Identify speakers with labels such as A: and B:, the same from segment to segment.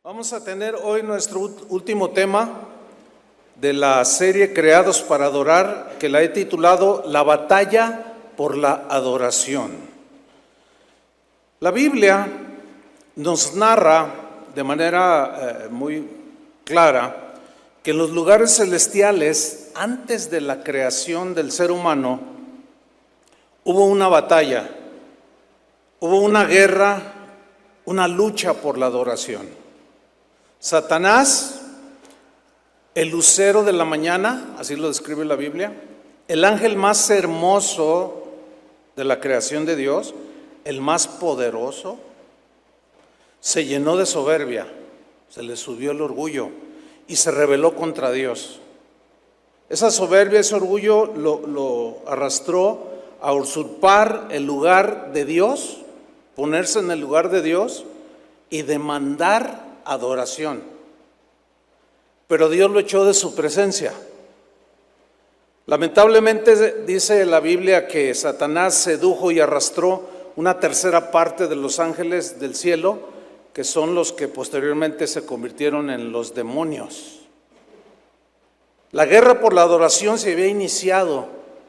A: Vamos a tener hoy nuestro último tema de la serie Creados para Adorar, que la he titulado La batalla por la adoración. La Biblia nos narra de manera muy clara que en los lugares celestiales, antes de la creación del ser humano, hubo una batalla, hubo una guerra, una lucha por la adoración. Satanás, el lucero de la mañana, así lo describe la Biblia, el ángel más hermoso de la creación de Dios, el más poderoso, se llenó de soberbia, se le subió el orgullo y se rebeló contra Dios. Esa soberbia, ese orgullo lo arrastró a usurpar el lugar de Dios, ponerse en el lugar de Dios y demandar adoración. Pero Dios lo echó de su presencia. Lamentablemente dice la Biblia que Satanás sedujo y arrastró una tercera parte de los ángeles del cielo, que son los que posteriormente se convirtieron en los demonios. La guerra por la adoración se había iniciado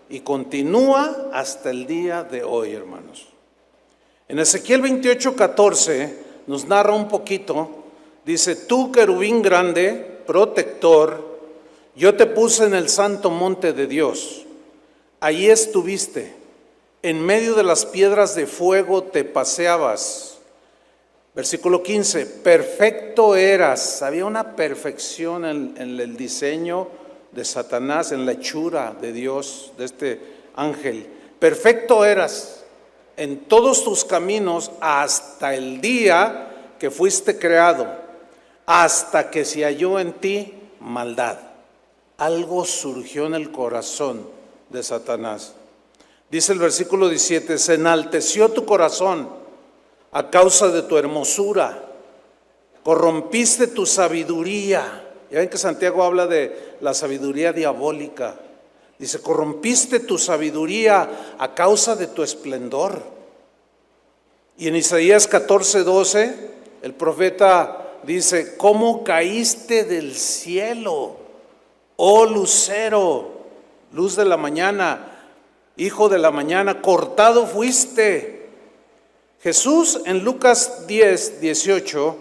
A: y continúa hasta el día de hoy, hermanos. En Ezequiel 28:14 nos narra un poquito. Dice: tú, querubín grande, protector, yo te puse en el santo monte de Dios. Allí estuviste, en medio de las piedras de fuego te paseabas. Versículo 15, perfecto eras. Había una perfección en el diseño de Satanás, en la hechura de Dios, de este ángel. Perfecto eras en todos tus caminos hasta el día que fuiste creado, hasta que se halló en ti maldad. Algo surgió en el corazón de Satanás. Dice el versículo 17, se enalteció tu corazón a causa de tu hermosura, corrompiste tu sabiduría. Ya ven que Santiago habla de la sabiduría diabólica. Dice, corrompiste tu sabiduría a causa de tu esplendor. Y en Isaías 14:12, el profeta dice, ¿cómo caíste del cielo, oh lucero, luz de la mañana, hijo de la mañana, cortado fuiste? Jesús en Lucas 10:18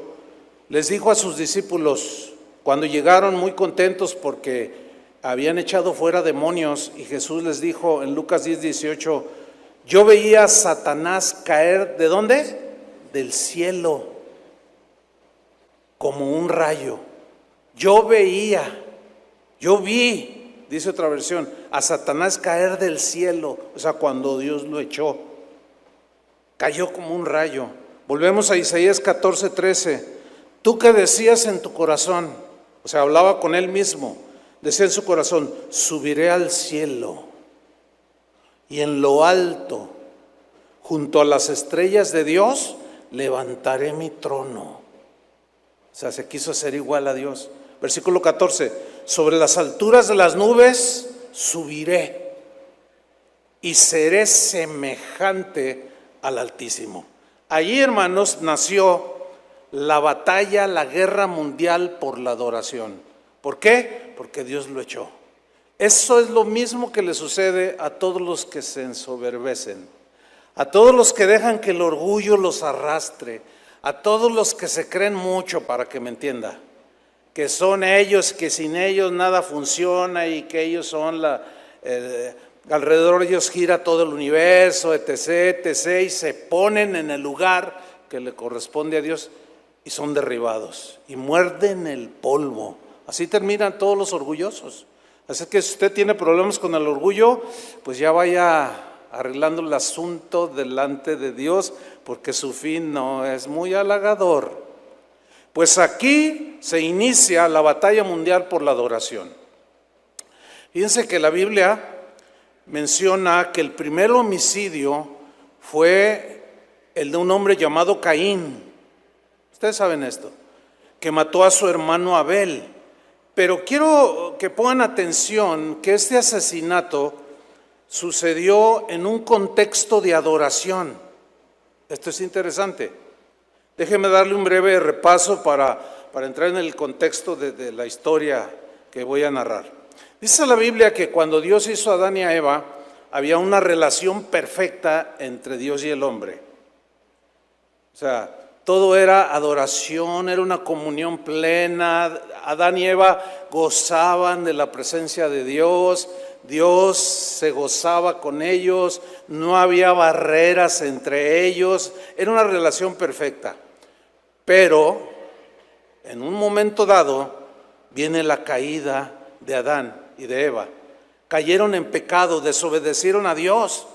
A: les dijo a sus discípulos, cuando llegaron muy contentos porque habían echado fuera demonios, y Jesús les dijo en Lucas 10:18, yo veía a Satanás caer, ¿de dónde? Del cielo, como un rayo. Yo vi, dice otra versión, a Satanás caer del cielo, o sea, cuando Dios lo echó, cayó como un rayo. Volvemos a Isaías 14:13, tú que decías en tu corazón, o sea, hablaba con él mismo, decía en su corazón, subiré al cielo y en lo alto, junto a las estrellas de Dios, levantaré mi trono. O sea, se quiso hacer igual a Dios. Versículo 14, sobre las alturas de las nubes subiré y seré semejante al Altísimo. Allí, hermanos, nació la batalla, la guerra mundial por la adoración. ¿Por qué? Porque Dios lo echó. Eso es lo mismo que le sucede a todos los que se ensoberbecen, a todos los que dejan que el orgullo los arrastre, a todos los que se creen mucho, para que me entienda, que son ellos, que sin ellos nada funciona y que ellos son alrededor de ellos gira todo el universo, etc., etc., y se ponen en el lugar que le corresponde a Dios y son derribados y muerden el polvo. Así terminan todos los orgullosos. Así que si usted tiene problemas con el orgullo, pues ya vaya arreglando el asunto delante de Dios, porque su fin no es muy halagador. Pues aquí se inicia la batalla mundial por la adoración. Fíjense que la Biblia menciona que el primer homicidio fue el de un hombre llamado Caín. Ustedes saben esto, que mató a su hermano Abel. Pero quiero que pongan atención que este asesinato sucedió en un contexto de adoración. Esto es interesante. Déjeme darle un breve repaso para para entrar en el contexto de la historia que voy a narrar. Dice la Biblia que cuando Dios hizo a Adán y a Eva, había una relación perfecta entre Dios y el hombre. O sea, todo era adoración, era una comunión plena. Adán y Eva gozaban de la presencia de Dios, Dios se gozaba con ellos, no había barreras entre ellos, era una relación perfecta. Pero en un momento dado viene la caída de Adán y de Eva. Cayeron en pecado, desobedecieron a Dios.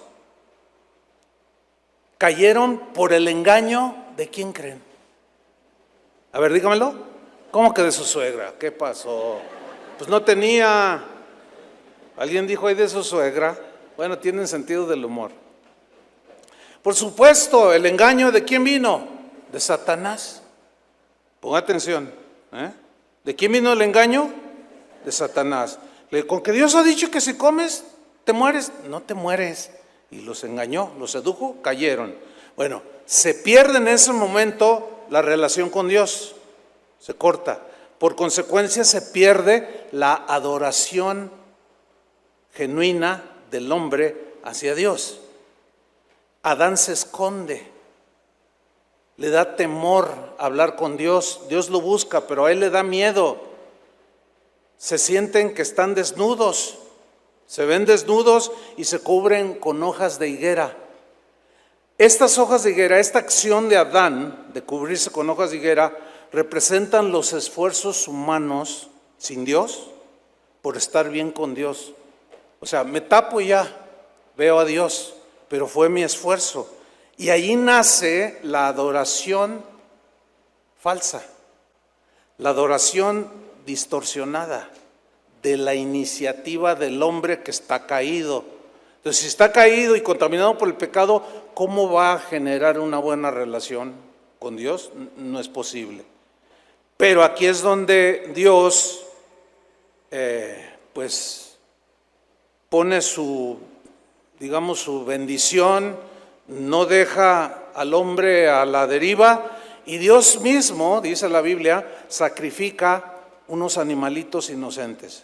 A: Cayeron por el engaño de quién creen. A ver, dígamelo. ¿Cómo que de su suegra? ¿Qué pasó? Pues no tenía. Alguien dijo ahí de su suegra. Bueno, tienen sentido del humor. Por supuesto, el engaño de quién vino? De Satanás. Ponga atención. ¿De quién vino el engaño? De Satanás. Con que Dios ha dicho que si comes te mueres, no te mueres. Y los engañó, los sedujo, cayeron. Bueno, se pierde en ese momento la relación con Dios, se corta. Por consecuencia se pierde la adoración genuina del hombre hacia Dios. Adán se esconde, le da temor hablar con Dios. Dios lo busca, pero a él le da miedo. Se sienten que están desnudos, se ven desnudos y se cubren con hojas de higuera. Estas hojas de higuera, esta acción de Adán de cubrirse con hojas de higuera, representan los esfuerzos humanos sin Dios por estar bien con Dios. O sea, me tapo y ya veo a Dios, pero fue mi esfuerzo. Y ahí nace la adoración falsa, la adoración distorsionada de la iniciativa del hombre que está caído. Entonces, si está caído y contaminado por el pecado, ¿cómo va a generar una buena relación con Dios? No es posible. Pero aquí es donde Dios pues pone su bendición, no deja al hombre a la deriva, y Dios mismo, dice la Biblia, sacrifica unos animalitos inocentes.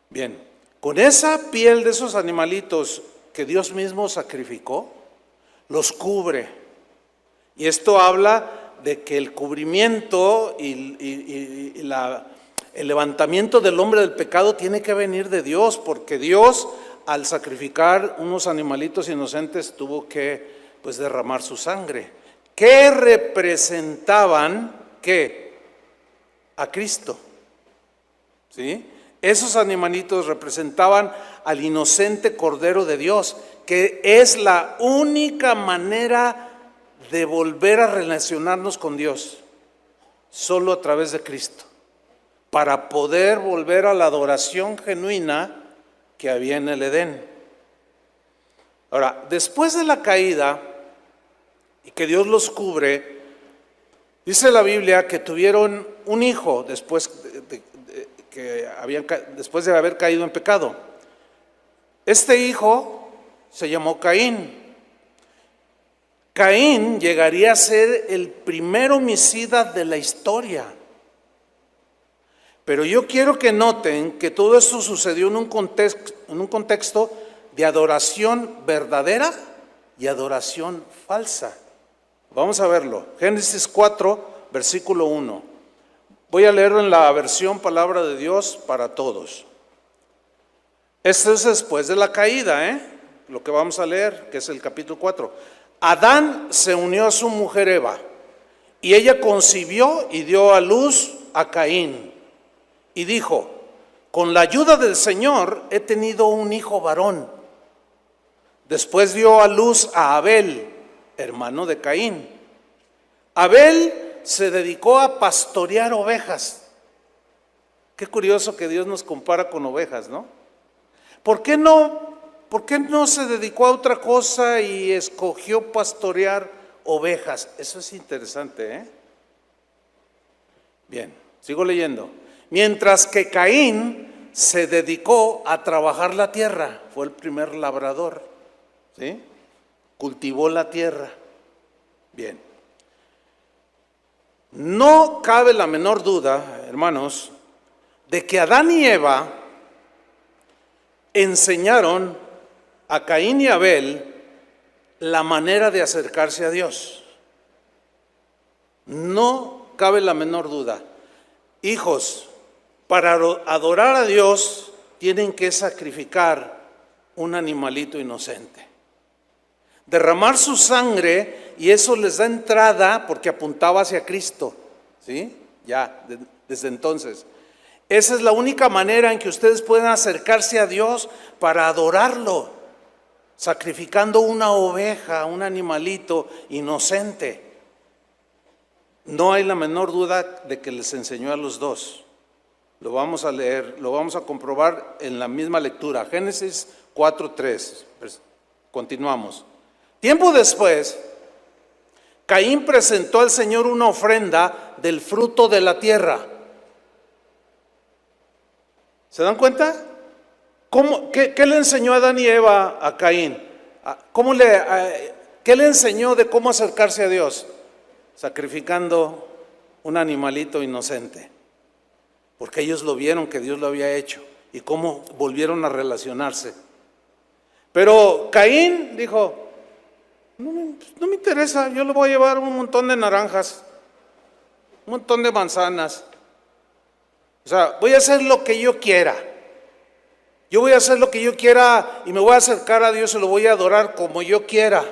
A: Bien, con esa piel de esos animalitos que Dios mismo sacrificó, los cubre. Y esto habla de que el cubrimiento y el levantamiento del hombre del pecado tiene que venir de Dios, porque Dios, al sacrificar unos animalitos inocentes, tuvo que derramar su sangre. ¿Qué representaban? ¿Qué? A Cristo. ¿Sí? Esos animalitos representaban al inocente Cordero de Dios, que es la única manera de volver a relacionarnos con Dios, solo a través de Cristo, para poder volver a la adoración genuina que había en el Edén. Ahora, después de la caída y que Dios los cubre, dice la Biblia que tuvieron un hijo después después de haber caído en pecado. Este hijo se llamó Caín. Caín llegaría a ser el primer homicida de la historia. Pero yo quiero que noten que todo esto sucedió en un contexto de adoración verdadera y adoración falsa. Vamos a verlo. Génesis 4, versículo 1. Voy a leerlo en la versión Palabra de Dios para todos. Esto es después de la caída, lo que vamos a leer, que es el capítulo 4. Adán se unió a su mujer Eva, y ella concibió y dio a luz a Caín. Y dijo: con la ayuda del Señor he tenido un hijo varón. Después dio a luz a Abel, hermano de Caín. Abel se dedicó a pastorear ovejas. Qué curioso que Dios nos compara con ovejas, ¿no? ¿Por qué no se dedicó a otra cosa y escogió pastorear ovejas? Eso es interesante, Bien, sigo leyendo. Mientras que Caín se dedicó a trabajar la tierra, fue el primer labrador, ¿sí? Cultivó la tierra. Bien. No cabe la menor duda, hermanos, de que Adán y Eva enseñaron a Caín y Abel la manera de acercarse a Dios. No cabe la menor duda. Hijos, para adorar a Dios tienen que sacrificar un animalito inocente, derramar su sangre, y eso les da entrada porque apuntaba hacia Cristo, ¿sí? Ya, desde entonces. Esa es la única manera en que ustedes pueden acercarse a Dios para adorarlo, sacrificando una oveja, un animalito inocente. No hay la menor duda de que les enseñó a los dos. Lo vamos a leer, lo vamos a comprobar en la misma lectura. Génesis 4:3. Continuamos. Tiempo después, Caín presentó al Señor una ofrenda del fruto de la tierra. ¿Se dan cuenta? ¿Qué le enseñó Adán y Eva a Caín? ¿Qué le enseñó de cómo acercarse a Dios? Sacrificando un animalito inocente. Porque ellos lo vieron que Dios lo había hecho y cómo volvieron a relacionarse. Pero Caín dijo: no me interesa, yo le voy a llevar un montón de naranjas, un montón de manzanas. O sea, voy a hacer lo que yo quiera. Yo voy a hacer lo que yo quiera y me voy a acercar a Dios y lo voy a adorar como yo quiera.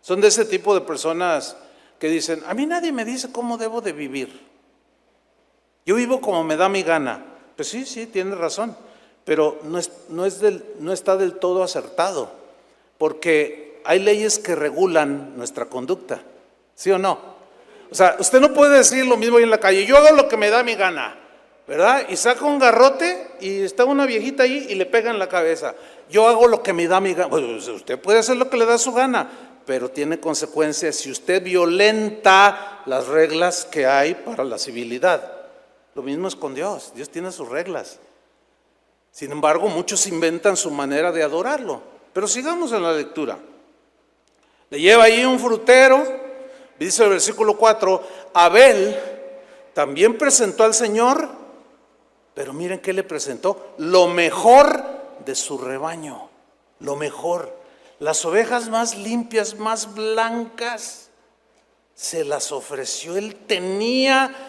A: Son de ese tipo de personas que dicen: a mí nadie me dice cómo debo de vivir. Yo vivo como me da mi gana. Pues sí, tienes razón, pero no está del todo acertado, porque hay leyes que regulan nuestra conducta, ¿sí o no? O sea, usted no puede decir lo mismo ahí en la calle: yo hago lo que me da mi gana, ¿verdad? Y saca un garrote y está una viejita ahí y le pega en la cabeza. Yo hago lo que me da mi gana. Pues usted puede hacer lo que le da su gana, pero tiene consecuencias si usted violenta las reglas que hay para la civilidad. Lo mismo es con Dios. Dios tiene sus reglas. Sin embargo, muchos inventan su manera de adorarlo. Pero sigamos en la lectura. Le lleva ahí un frutero. Dice el versículo 4: Abel también presentó al Señor, pero miren qué le presentó: lo mejor de su rebaño. Lo mejor. Las ovejas más limpias, más blancas, se las ofreció. Él tenía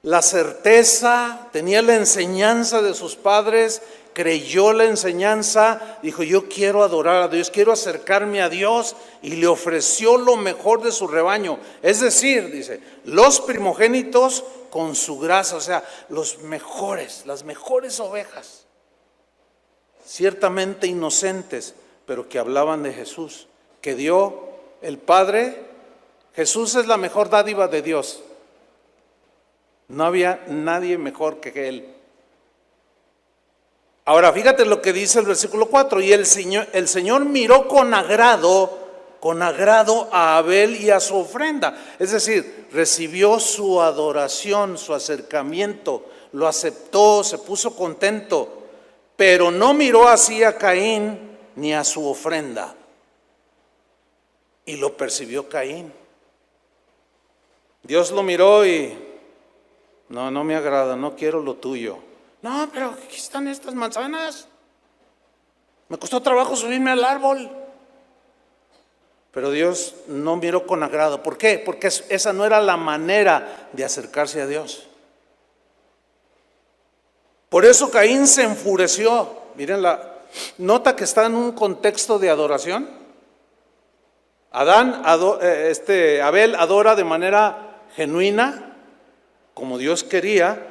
A: la certeza, tenía la enseñanza de sus padres, creyó la enseñanza, dijo: yo quiero adorar a Dios, quiero acercarme a Dios, y le ofreció lo mejor de su rebaño. Es decir, dice, los primogénitos con su grasa, o sea, los mejores, las mejores ovejas, ciertamente inocentes, pero que hablaban de Jesús, que dio el Padre. Jesús es la mejor dádiva de Dios. No había nadie mejor que Él. Ahora fíjate lo que dice el versículo 4: y el Señor miró con agrado a Abel y a su ofrenda. Es decir, recibió su adoración, su acercamiento, lo aceptó, se puso contento, pero no miró así a Caín ni a su ofrenda. Y lo percibió Caín. Dios lo miró y: no me agrada, no quiero lo tuyo. No, pero aquí están estas manzanas. Me costó trabajo subirme al árbol. Pero Dios no miró con agrado. ¿Por qué? Porque esa no era la manera de acercarse a Dios. Por eso Caín se enfureció. Miren, nota que está en un contexto de adoración. Abel adora de manera genuina, como Dios quería,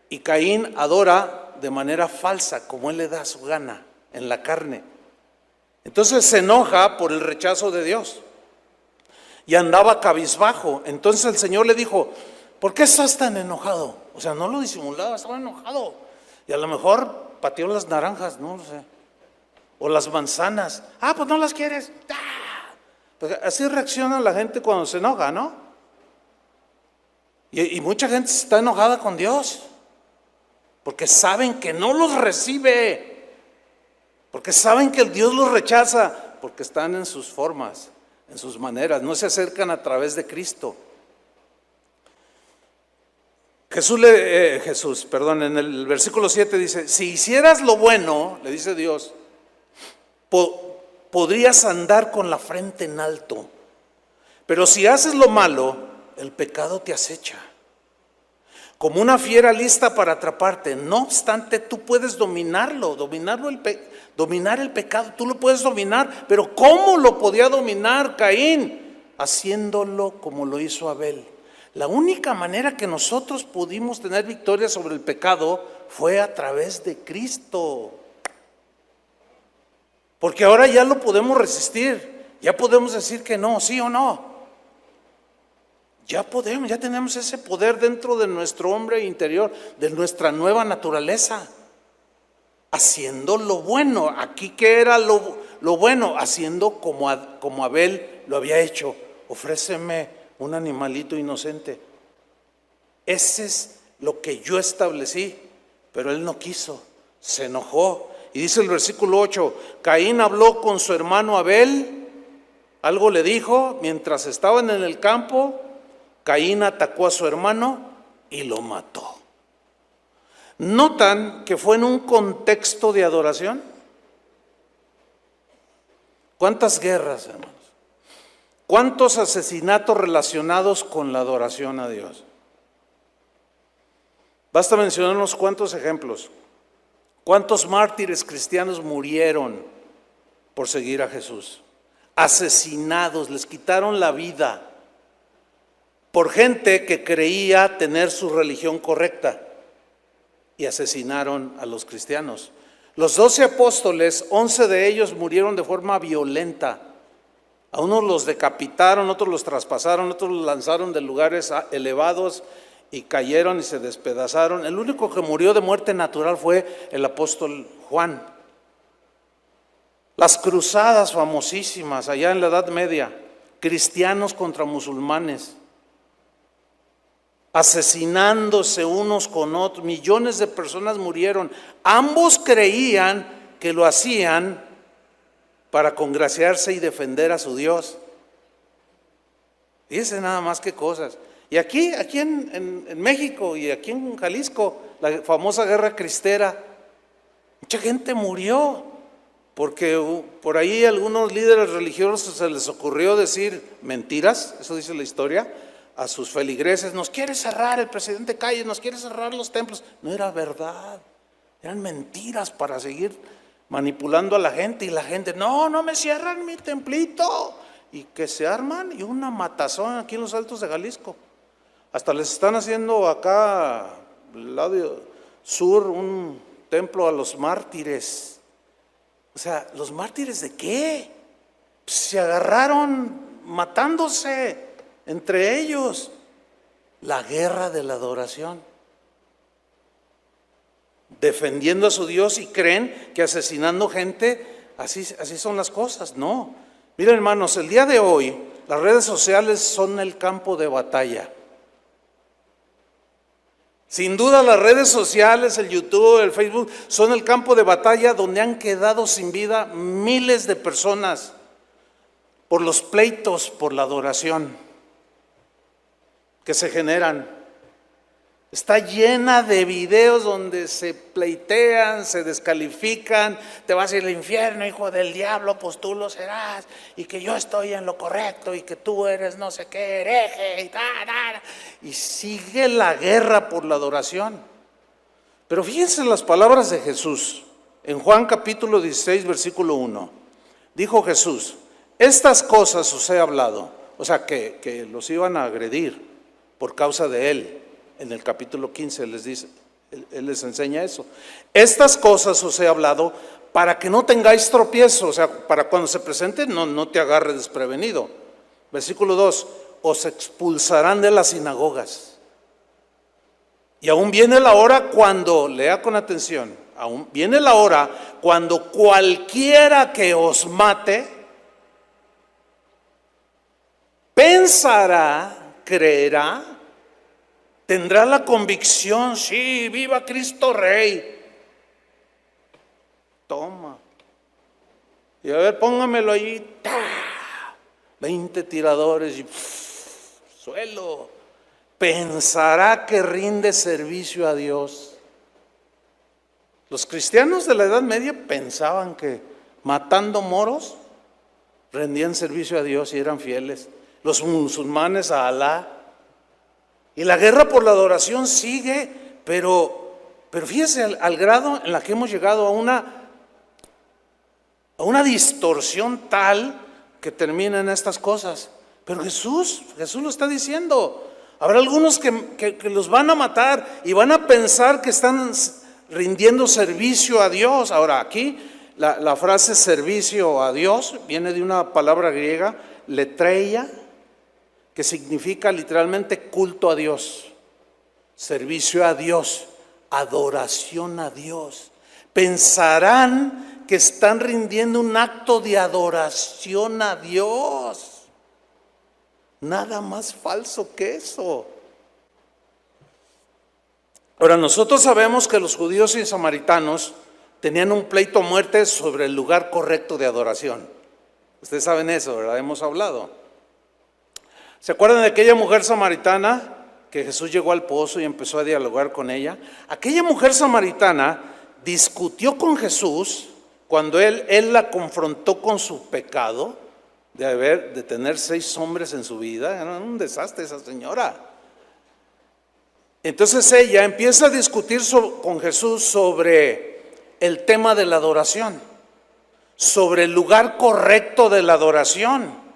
A: y Caín adora de manera falsa, como él le da su gana, en la carne. Entonces se enoja por el rechazo de Dios y andaba cabizbajo. Entonces el Señor le dijo: ¿por qué estás tan enojado? O sea, no lo disimulaba, estaba enojado. Y a lo mejor pateó las naranjas, no lo sé, o las manzanas. Pues no las quieres. Pues así reacciona la gente cuando se enoja, ¿no? Y mucha gente está enojada con Dios porque saben que no los recibe, porque saben que Dios los rechaza, porque están en sus formas, en sus maneras, no se acercan a través de Cristo. Jesús, en el versículo 7 dice, si hicieras lo bueno, le dice Dios, podrías andar con la frente en alto, pero si haces lo malo, el pecado te acecha, como una fiera lista para atraparte. No obstante, tú puedes dominar el pecado, tú lo puedes dominar, pero ¿cómo lo podía dominar Caín? Haciéndolo como lo hizo Abel. La única manera que nosotros pudimos tener victoria sobre el pecado fue a través de Cristo. Porque ahora ya lo podemos resistir, ya podemos decir que no, sí o no. Ya tenemos ese poder dentro de nuestro hombre interior, de nuestra nueva naturaleza. Haciendo lo bueno. Aquí, ¿qué era lo bueno? Haciendo como Abel lo había hecho. Ofréceme un animalito inocente. Ese es lo que yo establecí, pero él no quiso, se enojó. Y dice el versículo 8, Caín habló con su hermano Abel, algo le dijo, mientras estaban en el campo, Caín atacó a su hermano y lo mató. ¿Notan que fue en un contexto de adoración? ¿Cuántas guerras, hermanos? ¿Cuántos asesinatos relacionados con la adoración a Dios? Basta mencionar unos cuantos ejemplos. ¿Cuántos mártires cristianos murieron por seguir a Jesús? Asesinados, les quitaron la vida por gente que creía tener su religión correcta y asesinaron a los cristianos. Los 12 apóstoles, 11 de ellos murieron de forma violenta. A unos los decapitaron, otros los traspasaron, otros los lanzaron de lugares elevados y cayeron y se despedazaron. El único que murió de muerte natural fue el apóstol Juan. Las cruzadas famosísimas allá en la Edad Media, cristianos contra musulmanes, asesinándose unos con otros, millones de personas murieron. Ambos creían que lo hacían para congraciarse y defender a su Dios. Fíjense nada más qué cosas. Y aquí en México y aquí en Jalisco, la famosa guerra cristera, mucha gente murió, porque por ahí algunos líderes religiosos se les ocurrió decir mentiras, eso dice la historia, a sus feligreses: nos quiere cerrar el presidente Calles, nos quiere cerrar los templos. No era verdad, eran mentiras para seguir manipulando a la gente, y la gente: no me cierran mi templito, y que se arman y una matazón aquí en los Altos de Jalisco. Hasta les están haciendo acá, del lado sur, un templo a los mártires. O sea, ¿los mártires de qué? Pues se agarraron matándose entre ellos. La guerra de la adoración, defendiendo a su Dios, y creen que asesinando gente, así son las cosas. No, miren hermanos, el día de hoy las redes sociales son el campo de batalla. Sin duda las redes sociales, el YouTube, el Facebook, son el campo de batalla donde han quedado sin vida miles de personas por los pleitos, por la adoración que se generan. Está llena de videos donde se pleitean, se descalifican: te vas a ir al infierno, hijo del diablo, pues tú lo serás, y que yo estoy en lo correcto, y que tú eres no sé qué, hereje, y sigue la guerra por la adoración. Pero fíjense las palabras de Jesús en Juan capítulo 16, versículo 1. Dijo Jesús: estas cosas os he hablado. O sea, que los iban a agredir por causa de él. En el capítulo 15 les dice, él les enseña eso. Estas cosas os he hablado para que no tengáis tropiezo, o sea, para cuando se presente no te agarre desprevenido. Versículo 2, os expulsarán de las sinagogas. Y aún viene la hora cuando, lea con atención, aún viene la hora cuando cualquiera que os mate pensará, creerá, tendrá la convicción: sí, viva Cristo Rey. Toma. Y a ver, póngamelo ahí. ¡Tá! 20 tiradores y suelo. pensará que rinde servicio a Dios. Los cristianos de la Edad Media pensaban que matando moros rendían servicio a Dios y eran fieles. Los musulmanes a Alá. Y la guerra por la adoración sigue, pero fíjese al grado en la que hemos llegado a una distorsión tal que termina en estas cosas. Pero Jesús lo está diciendo. Habrá algunos que los van a matar y van a pensar que están rindiendo servicio a Dios. Ahora aquí la frase servicio a Dios viene de una palabra griega, letreia, que significa literalmente culto a Dios, servicio a Dios, adoración a Dios. Pensarán que están rindiendo un acto de adoración a Dios. Nada más falso que eso. Ahora, nosotros sabemos que los judíos y samaritanos tenían un pleito a muerte sobre el lugar correcto de adoración. Ustedes saben eso, ¿verdad? Hemos hablado. ¿Se acuerdan de aquella mujer samaritana que Jesús llegó al pozo y empezó a dialogar con ella? Aquella mujer samaritana discutió con Jesús cuando él la confrontó con su pecado de tener 6 hombres en su vida. Era un desastre esa señora. Entonces ella empieza a discutir con Jesús sobre el tema de la adoración, sobre el lugar correcto de la adoración.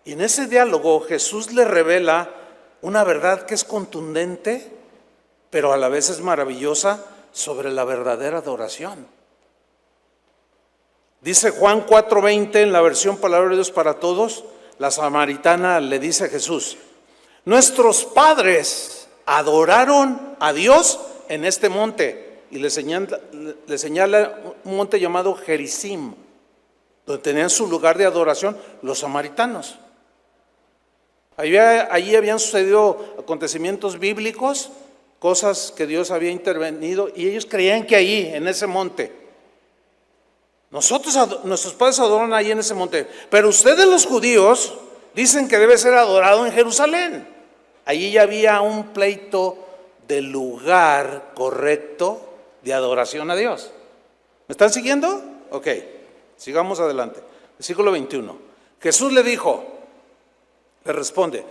A: Y en ese diálogo Jesús le revela una verdad que es contundente, pero a la vez es maravillosa sobre la verdadera adoración. Dice Juan 4:20 en la versión Palabra de Dios para Todos, la samaritana le dice a Jesús: nuestros padres adoraron a Dios en este monte. Y le señala un monte llamado Gerizim, donde tenían su lugar de adoración los samaritanos. Allí habían sucedido acontecimientos bíblicos, cosas que Dios había intervenido, y ellos creían que allí, en ese monte. Nuestros padres adoran allí en ese monte, pero ustedes los judíos dicen que debe ser adorado en Jerusalén. Allí ya había un pleito del lugar correcto de adoración a Dios. ¿Me están siguiendo? Ok, sigamos adelante. Versículo 21. Jesús le responde,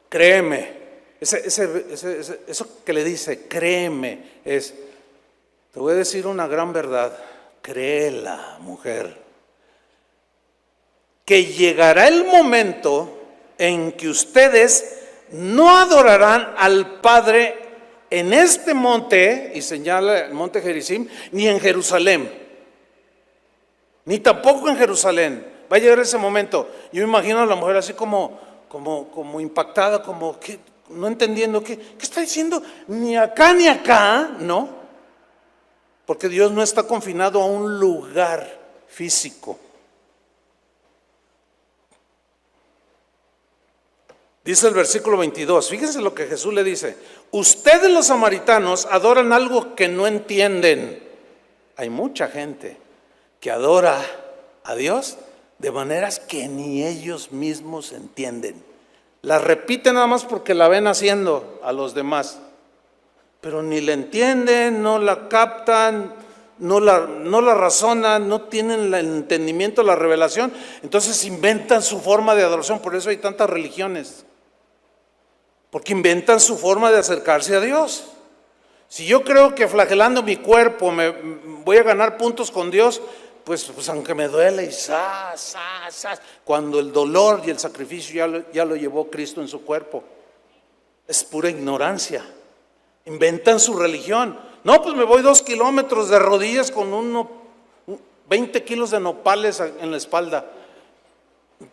A: créeme. Eso que le dice, créeme, te voy a decir una gran verdad. Créela, mujer, que llegará el momento en que ustedes no adorarán al Padre en este monte, y señala el monte Gerizim, ni en Jerusalén, ni tampoco en Jerusalén. Va a llegar ese momento. Yo me imagino a la mujer así como impactada, como que no entendiendo qué está diciendo, ni acá, ¿no? Porque Dios no está confinado a un lugar físico. Dice el versículo 22, fíjense lo que Jesús le dice: ustedes los samaritanos adoran algo que no entienden. Hay mucha gente que adora a Dios de maneras que ni ellos mismos entienden. La repiten nada más porque la ven haciendo a los demás, pero ni la entienden, no la captan, no la razonan, no tienen el entendimiento, la revelación. Entonces inventan su forma de adoración. Por eso hay tantas religiones, porque inventan su forma de acercarse a Dios. Si yo creo que flagelando mi cuerpo me voy a ganar puntos con Dios, pues aunque me duele y cuando el dolor y el sacrificio ya lo llevó Cristo en su cuerpo. Es pura ignorancia. Inventan su religión. No, pues me voy 2 kilómetros de rodillas con 20 kilos de nopales en la espalda.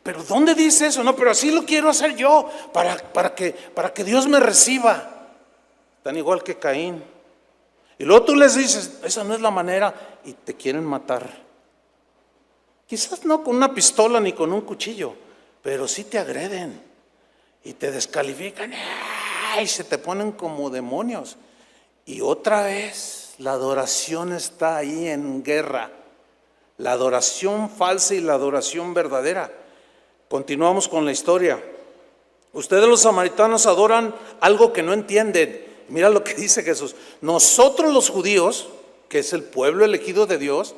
A: Pero ¿dónde dice eso? No, pero así lo quiero hacer yo, para que Dios me reciba. Tan igual que Caín. Y luego tú les dices, esa no es la manera, y te quieren matar. Quizás no con una pistola ni con un cuchillo, pero sí te agreden y te descalifican y se te ponen como demonios. Y otra vez la adoración está ahí en guerra. La adoración falsa y la adoración verdadera. Continuamos con la historia. Ustedes los samaritanos adoran algo que no entienden. Mira lo que dice Jesús. Nosotros los judíos, que es el pueblo elegido de Dios,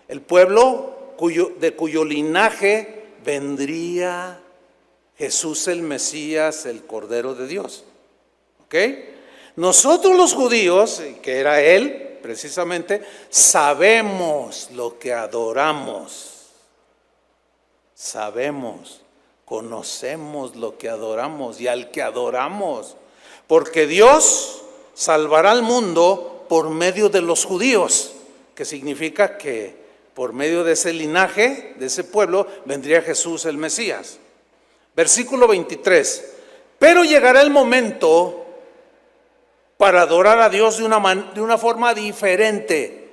A: el pueblo de cuyo linaje vendría Jesús el Mesías, el Cordero de Dios. ¿Ok? Nosotros los judíos, que era Él precisamente, sabemos lo que adoramos. Sabemos, conocemos lo que adoramos y al que adoramos. Porque Dios salvará al mundo por medio de los judíos, que significa que por medio de ese linaje, de ese pueblo, vendría Jesús el Mesías. Versículo 23. Pero llegará el momento para adorar a Dios de una forma diferente.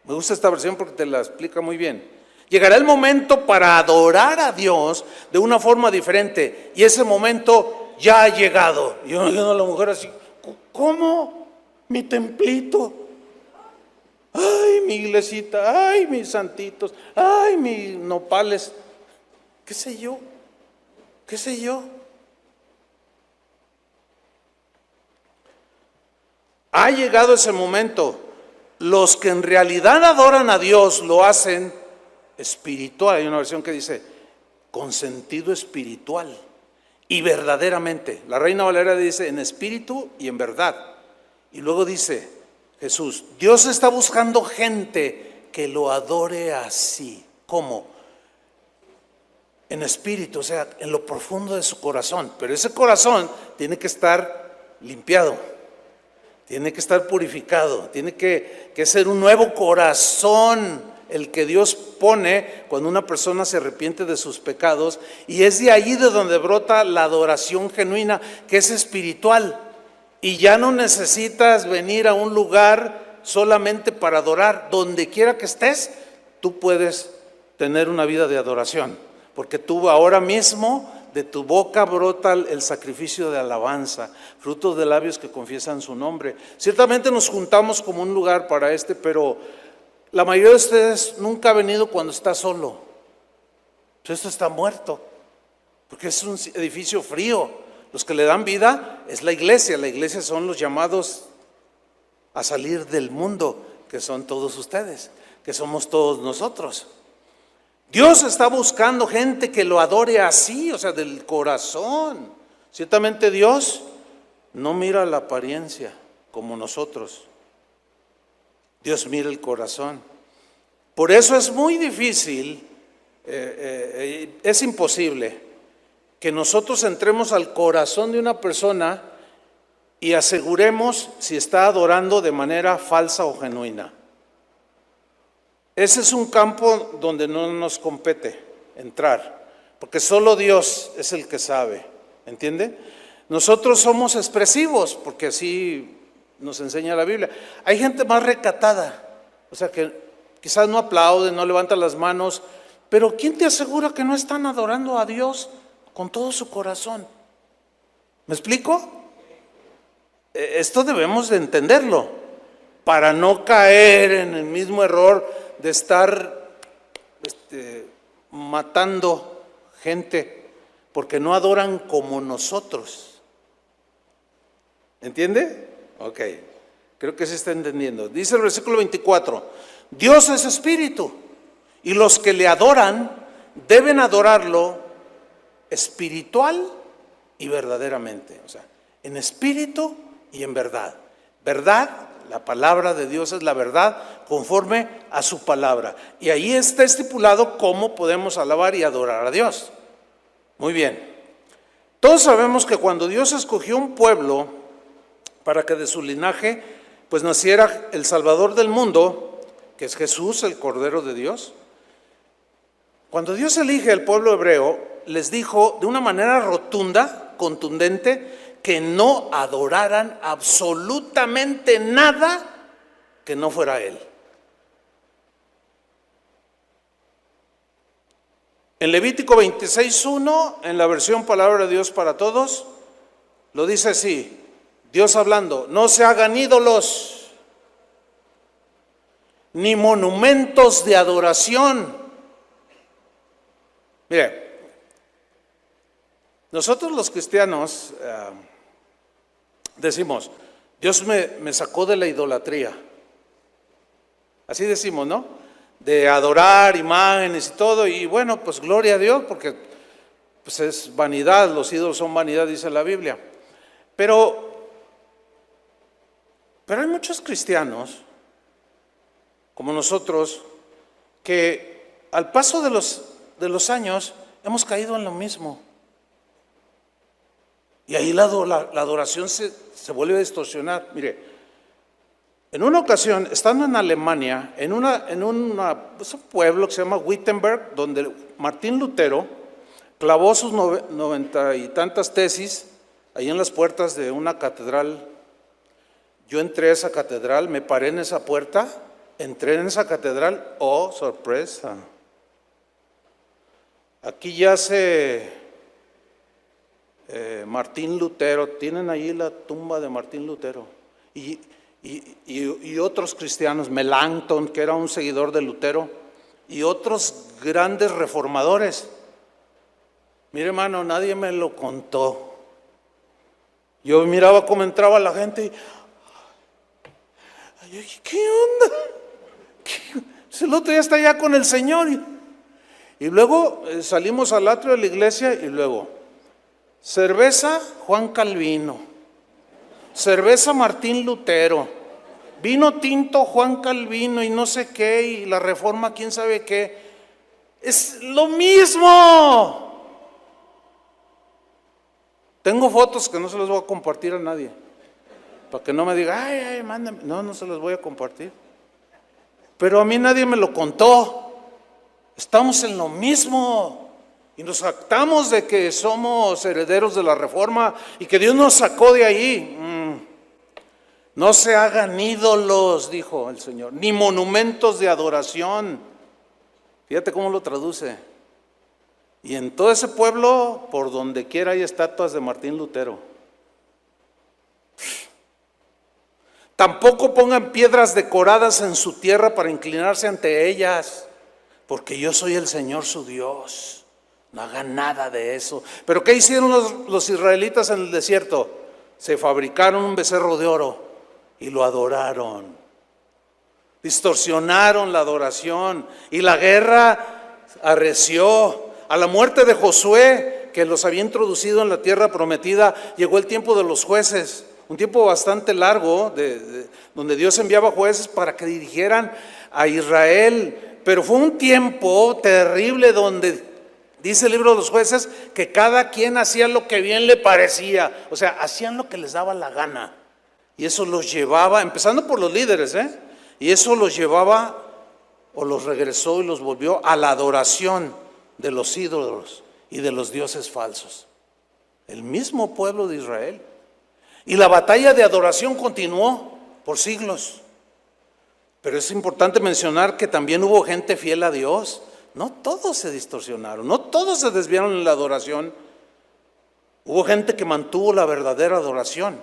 A: Me gusta esta versión porque te la explica muy bien. Llegará el momento para adorar a Dios de una forma diferente. Y ese momento ya ha llegado. Y yo imagino a la mujer así, ¿cómo? Mi templito. Ay, mi iglesita. Ay, mis santitos. Ay, mis nopales. ¿Qué sé yo? ¿Qué sé yo? Ha llegado ese momento. Los que en realidad adoran a Dios lo hacen espiritual. Hay una versión que dice con sentido espiritual y verdaderamente. La Reina Valera dice en espíritu y en verdad. Y luego dice Jesús, Dios está buscando gente que lo adore así. ¿Cómo? En espíritu, o sea, en lo profundo de su corazón. Pero ese corazón tiene que estar limpiado, tiene que estar purificado, tiene que ser un nuevo corazón el que Dios pone cuando una persona se arrepiente de sus pecados. Y es de ahí de donde brota la adoración genuina, que es espiritual. Y ya no necesitas venir a un lugar solamente para adorar. Donde quiera que estés, tú puedes tener una vida de adoración. Porque tú ahora mismo de tu boca brota el sacrificio de alabanza, frutos de labios que confiesan su nombre. Ciertamente nos juntamos como un lugar para pero la mayoría de ustedes nunca ha venido cuando está solo. Pues esto está muerto, porque es un edificio frío. Los que le dan vida es la iglesia son los llamados a salir del mundo, que son todos ustedes, que somos todos nosotros. Dios está buscando gente que lo adore así, o sea, del corazón. Ciertamente Dios no mira la apariencia como nosotros. Dios mira el corazón. Por eso es muy difícil, es imposible que nosotros entremos al corazón de una persona y aseguremos si está adorando de manera falsa o genuina. Ese es un campo donde no nos compete entrar, porque solo Dios es el que sabe, ¿entiende? Nosotros somos expresivos, porque así nos enseña la Biblia. Hay gente más recatada, o sea que quizás no aplaude, no levanta las manos, pero ¿quién te asegura que no están adorando a Dios con todo su corazón? ¿Me explico? Esto debemos de entenderlo, para no caer en el mismo error de estar matando gente, porque no adoran como nosotros. ¿Entiende? Ok, creo que se está entendiendo. Dice el versículo 24, Dios es espíritu, y los que le adoran deben adorarlo espiritual y verdaderamente. O sea, en espíritu y en verdad. Verdad, la palabra de Dios es la verdad conforme a su palabra. Y ahí está estipulado cómo podemos alabar y adorar a Dios. Muy bien. Todos sabemos que cuando Dios escogió un pueblo para que de su linaje pues naciera el Salvador del mundo, que es Jesús, el Cordero de Dios. Cuando Dios elige al pueblo hebreo, les dijo de una manera rotunda, contundente, que no adoraran absolutamente nada que no fuera Él. En Levítico 26:1, en la versión Palabra de Dios para Todos, lo dice así, Dios hablando, no se hagan ídolos, ni monumentos de adoración. Mire, Nosotros los cristianos decimos, Dios me sacó de la idolatría. Así decimos, ¿no? De adorar imágenes y todo. Y bueno, pues gloria a Dios, porque pues es vanidad, los ídolos son vanidad, dice la Biblia. Pero hay muchos cristianos, como nosotros, que al paso de los años hemos caído en lo mismo. Y ahí la adoración se vuelve a distorsionar. Mire, en una ocasión, estando en Alemania, en un pueblo que se llama Wittenberg, donde Martín Lutero clavó sus 90 y tantas tesis, ahí en las puertas de una catedral. Yo entré a esa catedral, me paré en esa puerta, entré en esa catedral, ¡oh, sorpresa! Aquí yace Martín Lutero, tienen ahí la tumba de Martín Lutero. Y otros cristianos, Melanchthon, que era un seguidor de Lutero, y otros grandes reformadores. Mire, hermano, nadie me lo contó. Yo miraba cómo entraba la gente y, ¿qué onda? El otro día está allá con el Señor. Y luego salimos al atrio de la iglesia y luego, cerveza Juan Calvino, cerveza Martín Lutero, vino tinto Juan Calvino y no sé qué, y la reforma quién sabe qué. Es lo mismo. Tengo fotos que no se las voy a compartir a nadie, para que no me diga, ay, mándame. No se las voy a compartir. Pero a mí nadie me lo contó. Estamos en lo mismo y nos jactamos de que somos herederos de la reforma y que Dios nos sacó de ahí. No se hagan ídolos, dijo el Señor, ni monumentos de adoración. Fíjate cómo lo traduce. Y en todo ese pueblo, por donde quiera hay estatuas de Martín Lutero. Tampoco pongan piedras decoradas en su tierra para inclinarse ante ellas, porque yo soy el Señor su Dios. No hagan nada de eso. ¿Pero qué hicieron los israelitas en el desierto? Se fabricaron un becerro de oro y lo adoraron. Distorsionaron la adoración y la guerra arreció. A la muerte de Josué, que los había introducido en la tierra prometida, llegó el tiempo de los jueces, un tiempo bastante largo, donde Dios enviaba jueces para que dirigieran a Israel. Pero fue un tiempo terrible donde dice el libro de los jueces que cada quien hacía lo que bien le parecía, o sea, hacían lo que les daba la gana. Y eso los llevaba, empezando por los líderes, y eso los llevaba o los regresó y los volvió a la adoración de los ídolos y de los dioses falsos. El mismo pueblo de Israel. Y la batalla de adoración continuó por siglos. Pero es importante mencionar que también hubo gente fiel a Dios. No todos se distorsionaron, no todos se desviaron en la adoración. Hubo gente que mantuvo la verdadera adoración.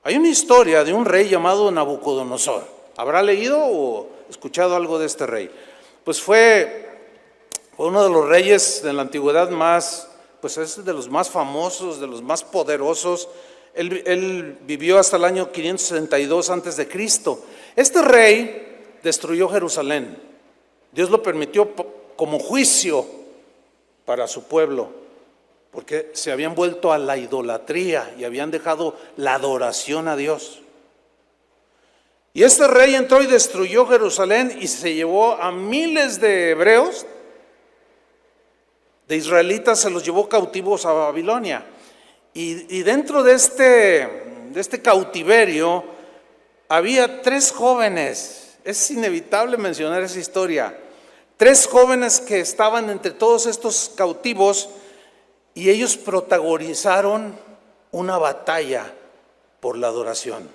A: Hay una historia de un rey llamado Nabucodonosor. ¿Habrá leído o escuchado algo de este rey? Pues fue uno de los reyes de la antigüedad más, pues es de los más famosos, de los más poderosos. Él vivió hasta el año 562 antes de Cristo. Este rey destruyó Jerusalén. Dios lo permitió como juicio para su pueblo, porque se habían vuelto a la idolatría y habían dejado la adoración a Dios. Y este rey entró y destruyó Jerusalén y se llevó a miles de hebreos, de israelitas, se los llevó cautivos a Babilonia. Y dentro de este cautiverio había 3 jóvenes. Es inevitable mencionar esa historia. 3 jóvenes que estaban entre todos estos cautivos y ellos protagonizaron una batalla por la adoración.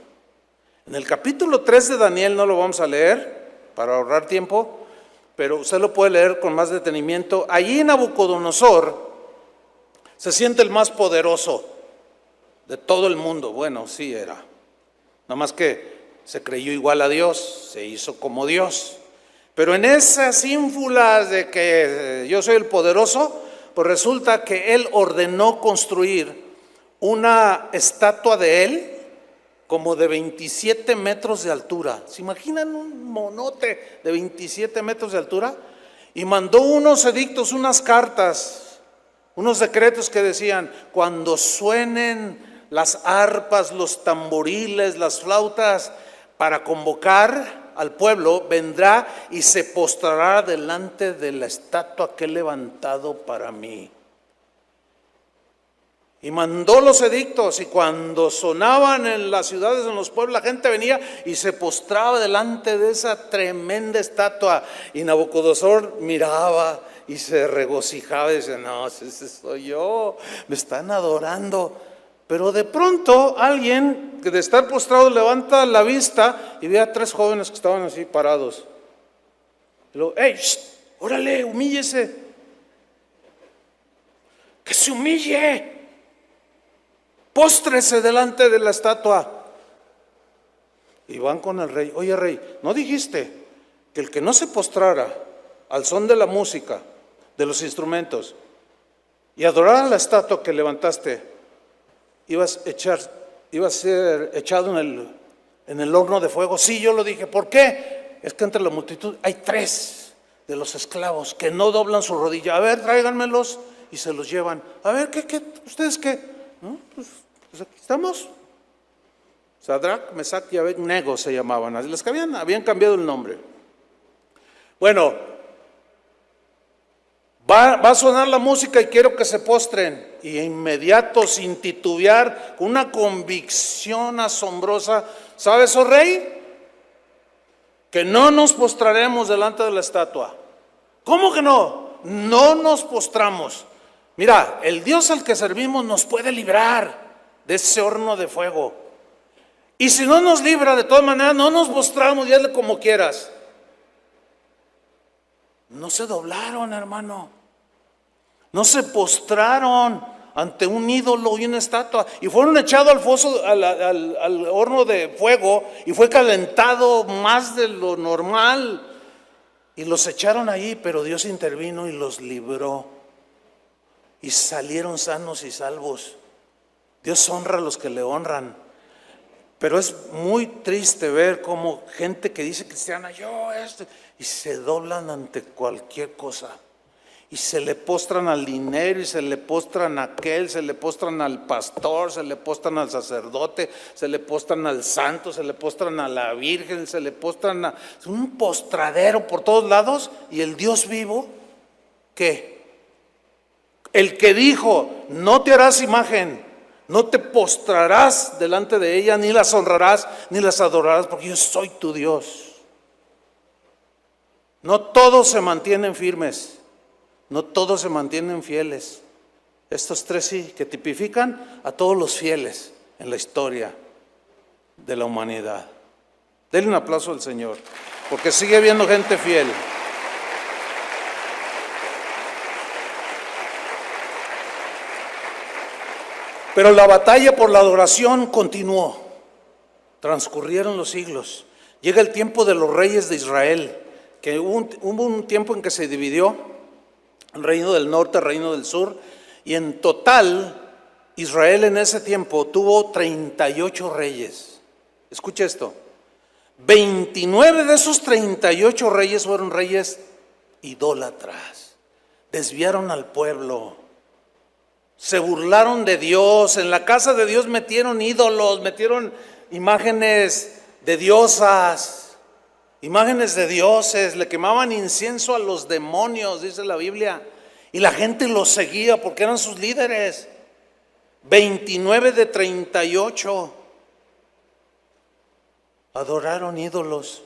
A: En el capítulo 3 de Daniel, no lo vamos a leer para ahorrar tiempo, pero usted lo puede leer con más detenimiento. Allí Nabucodonosor se siente el más poderoso de todo el mundo. Bueno, sí era. Nada más que se creyó igual a Dios, se hizo como Dios. Pero en esas ínfulas de que yo soy el poderoso, Pues resulta que él ordenó construir una estatua de él como de 27 metros de altura. ¿Se imaginan un monote de 27 metros de altura? Y mandó unos edictos, unas cartas, unos decretos que decían: cuando suenen las arpas, los tamboriles, las flautas, para convocar al pueblo, vendrá y se postrará delante de la estatua que he levantado para mí. Y mandó los edictos, y cuando sonaban en las ciudades, en los pueblos, la gente venía y se postraba delante de esa tremenda estatua. Y Nabucodonosor miraba y se regocijaba y decía: no, ese soy yo, me están adorando. Pero de pronto alguien que de estar postrado levanta la vista y ve a 3 jóvenes que estaban así parados. Y luego: ¡hey, órale, humíllese! ¡Que se humille! Póstrese delante de la estatua. Y van con el rey: oye, rey, ¿no dijiste que el que no se postrara al son de la música, de los instrumentos, y adorara la estatua que levantaste, iba a ser echado en el horno de fuego? Sí, yo lo dije. ¿Por qué? Es que entre la multitud hay 3 de los esclavos que no doblan su rodilla. A ver, tráiganmelos. Y se los llevan. A ver, ¿ustedes qué? ¿No? Pues aquí estamos. Sadrach, Mesach y Abednego se llamaban. Así les habían cambiado el nombre. Bueno, va a sonar la música y quiero que se postren. Y inmediato, sin titubear, con una convicción asombrosa: ¿sabes, oh rey? Que no nos postraremos delante de la estatua. ¿Cómo que no? No nos postramos. Mira, el Dios al que servimos nos puede librar de ese horno de fuego. Y si no nos libra, de todas maneras, no nos postramos, y hazle como quieras. No se doblaron, hermano. No se postraron ante un ídolo y una estatua. Y fueron echados al foso, al horno de fuego, y fue calentado más de lo normal. Y los echaron ahí, pero Dios intervino y los libró. Y salieron sanos y salvos. Dios honra a los que le honran. Pero es muy triste ver cómo gente que dice cristiana, y se doblan ante cualquier cosa. Y se le postran al dinero, y se le postran a aquel, se le postran al pastor, se le postran al sacerdote, se le postran al santo, se le postran a la virgen, se le postran a un postradero por todos lados. Y el Dios vivo, ¿qué? El que dijo: no te harás imagen, no te postrarás delante de ella, ni las honrarás, ni las adorarás, porque yo soy tu Dios. No todos se mantienen firmes, no todos se mantienen fieles. Estos 3 sí, que tipifican a todos los fieles en la historia de la humanidad. Denle un aplauso al Señor, porque sigue habiendo gente fiel. Pero la batalla por la adoración continuó. Transcurrieron los siglos. Llega el tiempo de los reyes de Israel, que hubo un tiempo en que se dividió el reino del norte, el reino del sur, y en total Israel en ese tiempo tuvo 38 reyes. Escucha esto: 29 de esos 38 reyes fueron reyes idólatras. Desviaron al pueblo. Se burlaron de Dios. En la casa de Dios metieron ídolos, metieron imágenes de diosas, imágenes de dioses. Le quemaban incienso a los demonios, dice la Biblia. Y la gente los seguía porque eran sus líderes. 29 de 38 adoraron ídolos.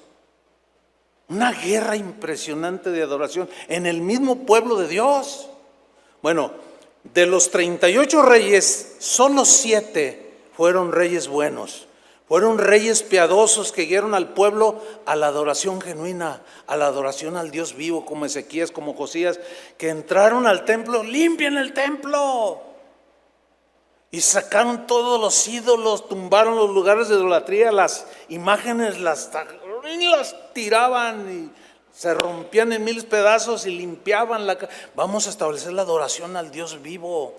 A: Una guerra impresionante de adoración en el mismo pueblo de Dios. Bueno, de los 38 reyes, solo 7 fueron reyes buenos. Fueron reyes piadosos que guiaron al pueblo a la adoración genuina, a la adoración al Dios vivo, como Ezequías, como Josías, que entraron al templo: limpien el templo. Y sacaron todos los ídolos, tumbaron los lugares de idolatría, las imágenes las tiraban y Se rompían en mil pedazos y limpiaban la casa. Vamos a establecer la adoración al Dios vivo.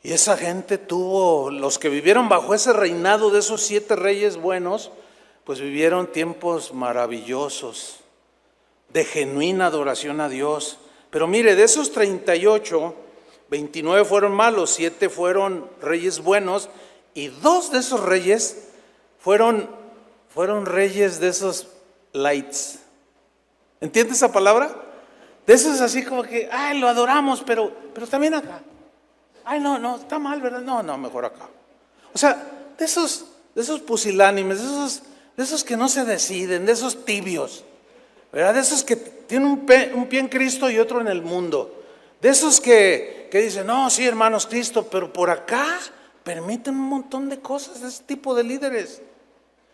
A: Y esa gente tuvo, los que vivieron bajo ese reinado de esos 7 reyes buenos, pues vivieron tiempos maravillosos de genuina adoración a Dios. Pero mire, de esos 38, 29 fueron malos, 7 fueron reyes buenos, y 2 de esos reyes fueron reyes de esos lights. ¿Entiendes esa palabra? De esos así como que, ay, lo adoramos, pero también acá. Ay, no, está mal, ¿verdad? No, mejor acá. O sea, de esos pusilánimes, de esos que no se deciden, de esos tibios, ¿verdad? De esos que tienen un pie en Cristo y otro en el mundo. De esos que dicen, no, sí, hermanos, Cristo, pero por acá permiten un montón de cosas, de ese tipo de líderes.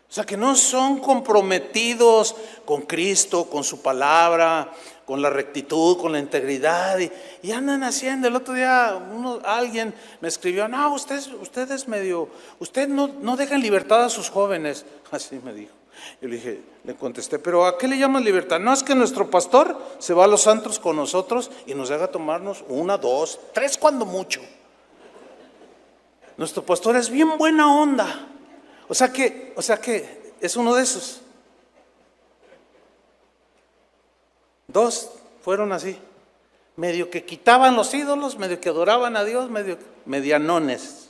A: O sea, que no son comprometidos con Cristo, con su palabra, con la rectitud, con la integridad, y andan haciendo. El otro día alguien me escribió, no, usted es medio, usted no deja en libertad a sus jóvenes. Así me dijo. Yo le contesté, pero ¿a qué le llaman libertad? No, es que nuestro pastor se va a los antros con nosotros y nos deja tomarnos 1, 2, 3 cuando mucho. Nuestro pastor es bien buena onda. O sea que es uno de esos. 2 fueron así, medio que quitaban los ídolos, medio que adoraban a Dios, medianones.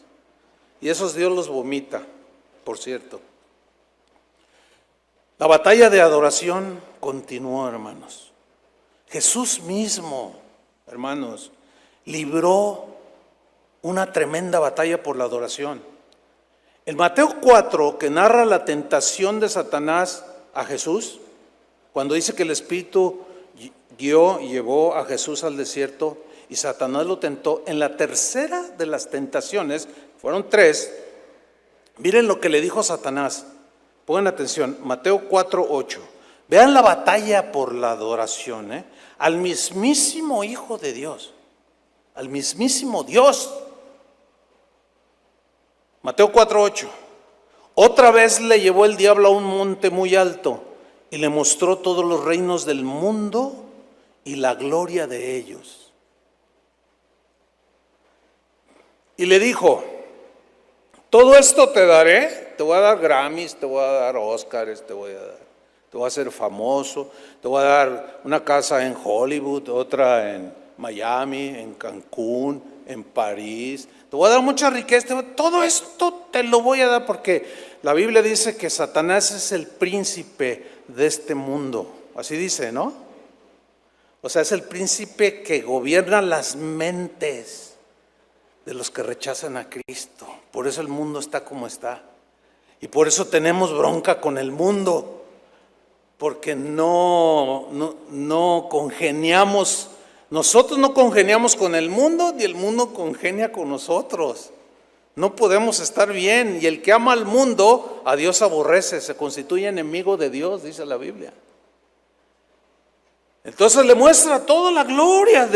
A: Y esos Dios los vomita, por cierto. La batalla de adoración continuó, hermanos. Jesús mismo, hermanos, libró una tremenda batalla por la adoración. En Mateo 4, que narra la tentación de Satanás a Jesús, cuando dice que el Espíritu llevó a Jesús al desierto y Satanás lo tentó, en la tercera de las tentaciones, fueron 3, miren lo que le dijo Satanás. Pongan atención, Mateo 4:8. Vean la batalla por la adoración, al mismísimo Hijo de Dios, al mismísimo Dios. Mateo 4:8. Otra vez le llevó el diablo a un monte muy alto y le mostró todos los reinos del mundo y la gloria de ellos. Y le dijo, todo esto te daré, te voy a dar Grammys, te voy a dar Óscares, te voy a hacer famoso, te voy a dar una casa en Hollywood, otra en Miami, en Cancún, en París, te voy a dar mucha riqueza, todo esto te lo voy a dar porque la Biblia dice que Satanás es el príncipe de este mundo, así dice, ¿no? O sea, es el príncipe que gobierna las mentes de los que rechazan a Cristo. Por eso el mundo está como está. Y por eso tenemos bronca con el mundo. Porque no congeniamos. Nosotros no congeniamos con el mundo, ni el mundo congenia con nosotros. No podemos estar bien. Y el que ama al mundo, a Dios aborrece. Se constituye enemigo de Dios, dice la Biblia. Entonces le muestra toda la gloria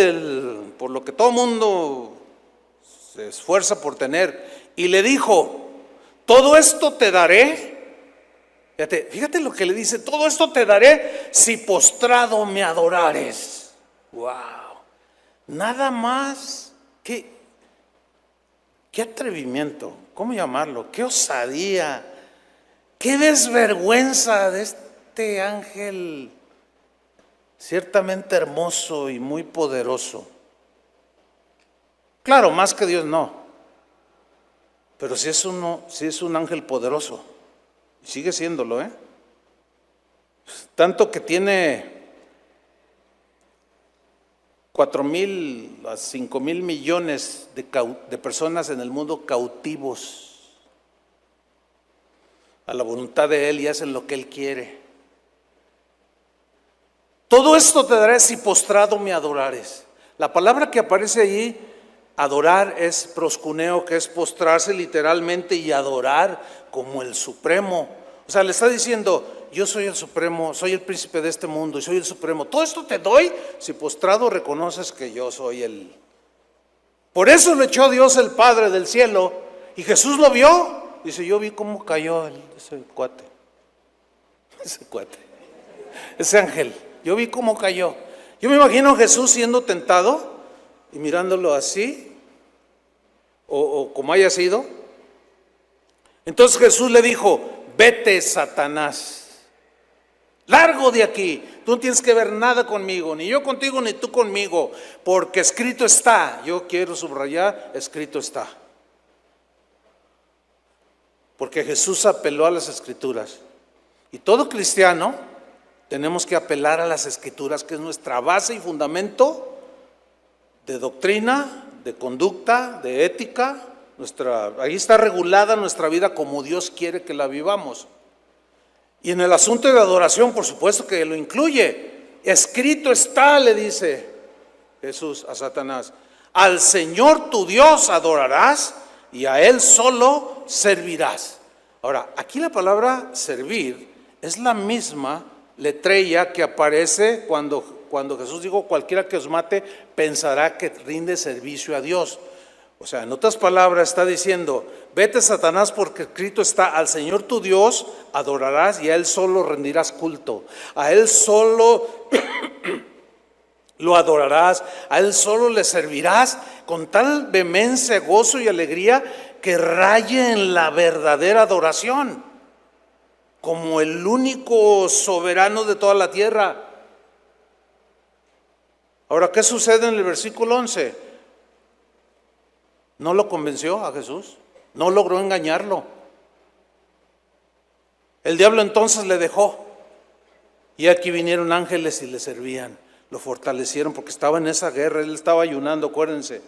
A: por lo que todo el mundo se esfuerza por tener, y le dijo, todo esto te daré, fíjate lo que le dice, todo esto te daré si postrado me adorares. Wow, nada más, qué atrevimiento, ¿cómo llamarlo? Qué osadía, qué desvergüenza de este ángel ciertamente hermoso y muy poderoso. Claro, más que Dios no, pero sí es un ángel poderoso, y sigue siéndolo, tanto que tiene 4,000 a 5,000 millones de personas en el mundo cautivos a la voluntad de Él y hacen lo que Él quiere. Todo esto te daré si postrado me adorares. La palabra que aparece allí, adorar, es proscuneo, que es postrarse literalmente y adorar como el supremo. O sea, le está diciendo, yo soy el supremo, soy el príncipe de este mundo y soy el supremo. Todo esto te doy si postrado reconoces que yo soy el. Por eso lo echó Dios el Padre del cielo y Jesús lo vio. Dice, yo vi cómo cayó ese cuate. ese ángel. Yo vi cómo cayó. Yo me imagino a Jesús siendo tentado y mirándolo así, o como haya sido. Entonces Jesús le dijo: vete, Satanás, largo de aquí, tú no tienes que ver nada conmigo, ni yo contigo, ni tú conmigo, porque escrito está. Yo quiero subrayar, escrito está. Porque Jesús apeló a las Escrituras. Y todo cristiano tenemos que apelar a las Escrituras, que es nuestra base y fundamento de doctrina, de conducta, de ética. Ahí está regulada nuestra vida como Dios quiere que la vivamos. Y en el asunto de adoración, por supuesto que lo incluye. Escrito está, le dice Jesús a Satanás: al Señor tu Dios adorarás y a Él solo servirás. Ahora, aquí la palabra servir es la misma letrilla que aparece cuando Jesús dijo: cualquiera que os mate pensará que rinde servicio a Dios. O sea, en otras palabras está diciendo: vete, Satanás, porque escrito está: al Señor tu Dios adorarás y a Él solo rendirás culto. A Él solo lo adorarás, a Él solo le servirás con tal vehemencia, gozo y alegría que raye en la verdadera adoración, como el único soberano de toda la tierra. Ahora, ¿qué sucede en el versículo 11? No lo convenció a Jesús, no logró engañarlo. El diablo entonces le dejó, y aquí vinieron ángeles y le servían, lo fortalecieron porque estaba en esa guerra. Él estaba ayunando, acuérdense,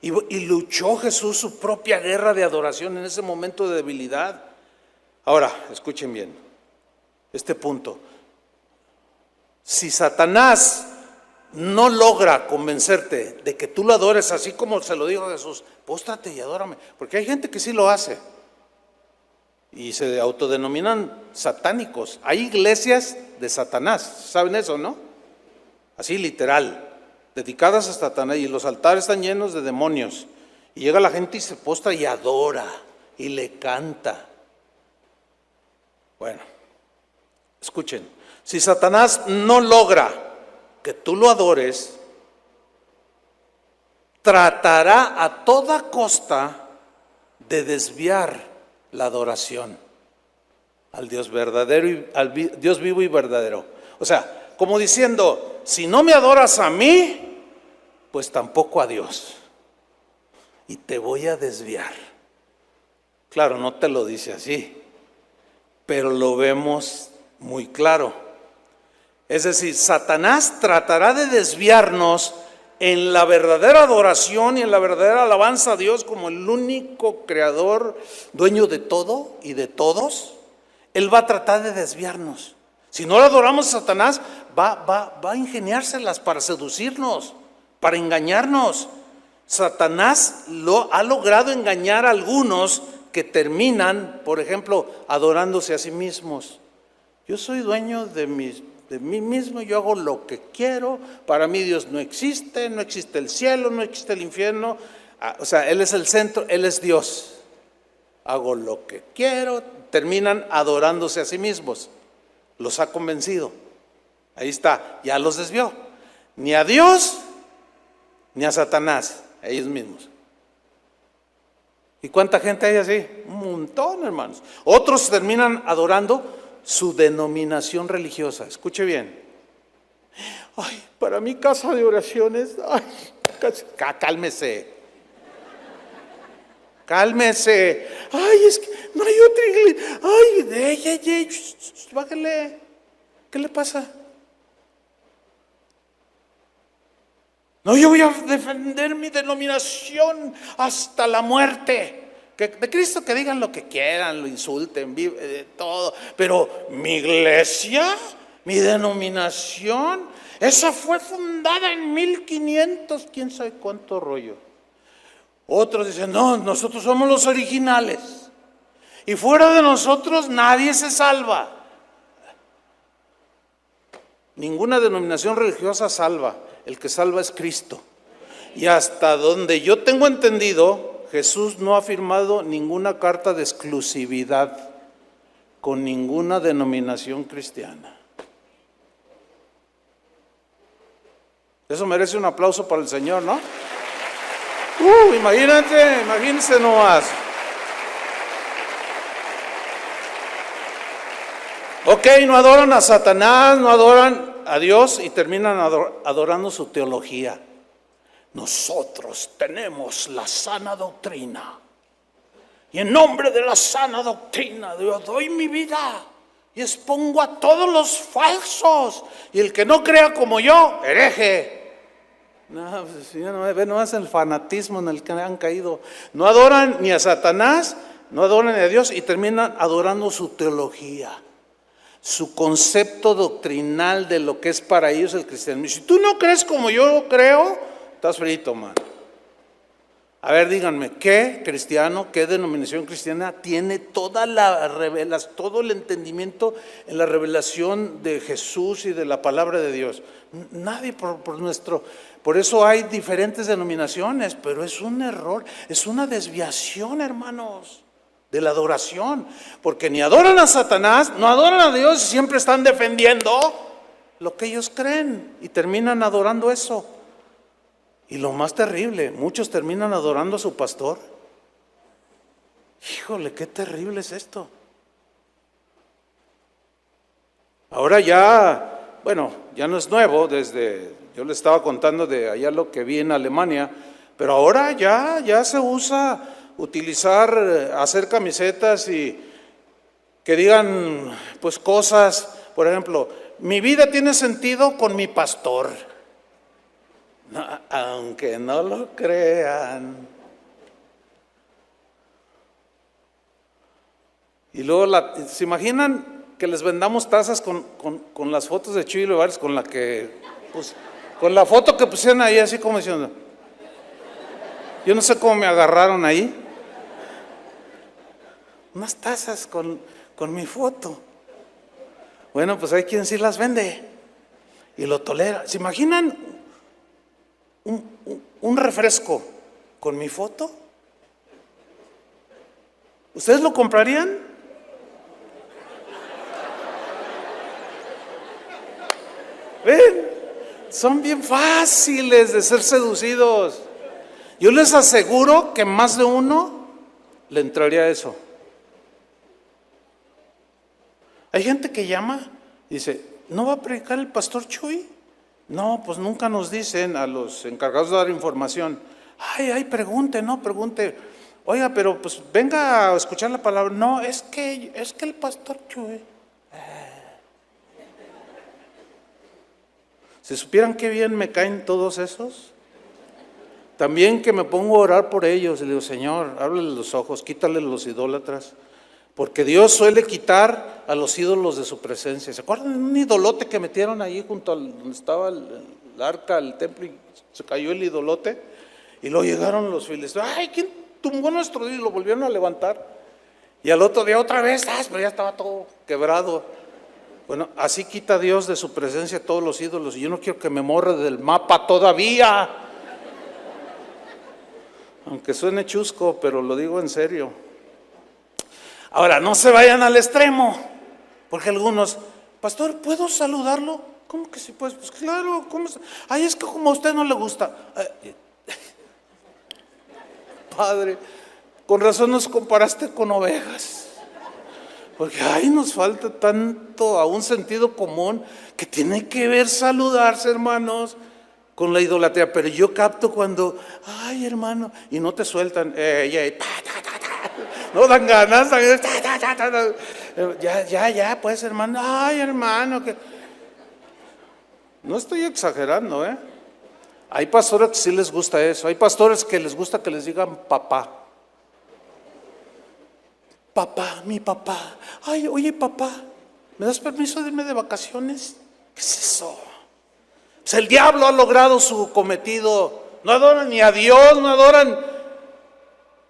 A: y luchó Jesús su propia guerra de adoración en ese momento de debilidad. Ahora, escuchen bien este punto. Si Satanás no logra convencerte de que tú lo adores así como se lo dijo a Jesús: póstrate y adórame, porque hay gente que sí lo hace y se autodenominan satánicos. Hay iglesias de Satanás, ¿saben eso, no? Así literal, dedicadas a Satanás, y los altares están llenos de demonios, y llega la gente y se postra y adora y le canta. Bueno, escuchen, si Satanás no logra que tú lo adores, tratará a toda costa de desviar la adoración al Dios verdadero, al Dios vivo y verdadero. O sea, como diciendo: si no me adoras a mí, pues tampoco a Dios, y te voy a desviar. Claro, no te lo dice así, pero lo vemos muy claro. Es decir, Satanás tratará de desviarnos en la verdadera adoración y en la verdadera alabanza a Dios como el único creador, dueño de todo y de todos. Él va a tratar de desviarnos. Si no le adoramos a Satanás, va a ingeniárselas para seducirnos, para engañarnos. Satanás ha logrado engañar a algunos que terminan, por ejemplo, adorándose a sí mismos. Yo soy dueño de mí mismo, yo hago lo que quiero, para mí Dios no existe el cielo, no existe el infierno. O sea, Él es el centro, Él es Dios. Hago lo que quiero. Terminan adorándose a sí mismos. Los ha convencido. Ahí está, ya los desvió. Ni a Dios, ni a Satanás, a ellos mismos. ¿Y cuánta gente hay así? Un montón, hermanos. Otros terminan adorando su denominación religiosa. Escuche bien. Ay, para mí casa de oraciones. Ay, cálmese. Cálmese. Ay, es que no hay otra iglesia. Ay, bájale. ¿Qué le pasa? No, yo voy a defender mi denominación hasta la muerte. Que de Cristo que digan lo que quieran, lo insulten, todo. Pero mi iglesia, mi denominación, esa fue fundada en 1500, quién sabe cuánto rollo. Otros dicen: no, nosotros somos los originales, y fuera de nosotros nadie se salva. Ninguna denominación religiosa salva. El que salva es Cristo. Y hasta donde yo tengo entendido, Jesús no ha firmado ninguna carta de exclusividad con ninguna denominación cristiana. Eso merece un aplauso para el Señor, ¿no? Imagínense nomás. Ok, no adoran a Satanás, no adoran a Dios y terminan adorando su teología. Nosotros tenemos la sana doctrina. Y en nombre de la sana doctrina, yo doy mi vida y expongo a todos los falsos. Y el que no crea como yo, hereje. No, pues ya no es el fanatismo en el que han caído. No adoran ni a Satanás, no adoran a Dios y terminan adorando su teología, su concepto doctrinal de lo que es para ellos el cristianismo. Y si tú no crees como yo creo, estás frito, man. A ver, díganme, ¿qué cristiano, qué denominación cristiana tiene toda la revelación, todo el entendimiento en la revelación de Jesús y de la palabra de Dios? Nadie por eso hay diferentes denominaciones, pero es un error, es una desviación, hermanos, de la adoración, porque ni adoran a Satanás, no adoran a Dios, siempre están defendiendo lo que ellos creen y terminan adorando eso. Y lo más terrible, muchos terminan adorando a su pastor. Híjole, qué terrible es esto. Ahora ya, bueno, ya no es nuevo, yo le estaba contando de allá lo que vi en Alemania, pero ahora ya se usa hacer camisetas y que digan pues cosas, por ejemplo, mi vida tiene sentido con mi pastor. No, aunque no lo crean. Y luego, ¿se imaginan que les vendamos tazas con las fotos de Chuy Olivares, con la foto que pusieron ahí, así como diciendo, yo no sé cómo me agarraron ahí, unas tazas con mi foto? Bueno, pues hay quien sí las vende y lo tolera. ¿Se imaginan un refresco con mi foto? ¿Ustedes lo comprarían? ¿Ven? Son bien fáciles de ser seducidos. Yo les aseguro que más de uno le entraría a eso. Hay gente que llama y dice, ¿no va a predicar el pastor Chuy? No, pues nunca nos dicen a los encargados de dar información. Pregunte. Oiga, pero pues venga a escuchar la palabra. No, es que el pastor Chuy. Si supieran qué bien me caen todos esos. También que me pongo a orar por ellos. Y le digo, Señor, ábrele los ojos, quítale los idólatras. Porque Dios suele quitar a los ídolos de su presencia. ¿Se acuerdan de un idolote que metieron ahí junto a donde estaba el arca, el templo, y se cayó el idolote? Y luego llegaron los filisteos. ¿Quién tumbó nuestro Dios? Y lo volvieron a levantar. Y al otro día otra vez, pero ya estaba todo quebrado. Bueno, así quita Dios de su presencia todos los ídolos. Y yo no quiero que me morra del mapa todavía. Aunque suene chusco, pero lo digo en serio. Ahora, no se vayan al extremo, porque algunos, pastor, ¿puedo saludarlo? ¿Cómo que sí puedes? Pues claro, ¿cómo? Es que como a usted no le gusta. Padre, con razón nos comparaste con ovejas, porque nos falta tanto a un sentido común que tiene que ver saludarse, hermanos, con la idolatría. Pero yo capto cuando, hermano, y no te sueltan, no dan ganas, ya, pues hermano, hermano, que no estoy exagerando, Hay pastores que sí les gusta eso, hay pastores que les gusta que les digan papá, mi papá, oye papá, ¿me das permiso de irme de vacaciones? ¿Qué es eso? Pues el diablo ha logrado su cometido, no adoran ni a Dios, no adoran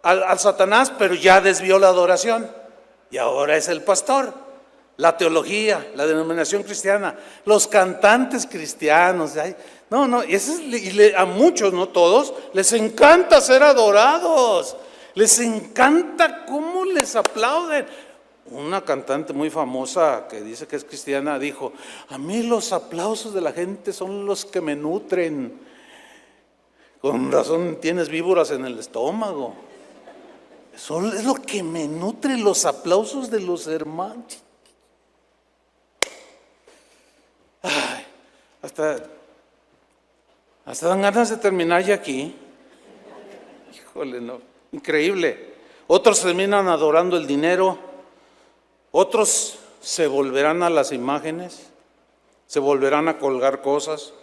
A: al Satanás, pero ya desvió la adoración y ahora es el pastor, la teología, la denominación cristiana, los cantantes cristianos. Y a muchos, no todos, les encanta ser adorados, les encanta cómo les aplauden. Una cantante muy famosa que dice que es cristiana dijo: a mí los aplausos de la gente son los que me nutren. Con razón tienes víboras en el estómago. Eso es lo que me nutre, los aplausos de los hermanos. Ay, hasta dan ganas de terminar ya aquí. Híjole, no, increíble. Otros terminan adorando el dinero, otros se volverán a las imágenes, se volverán a colgar cosas,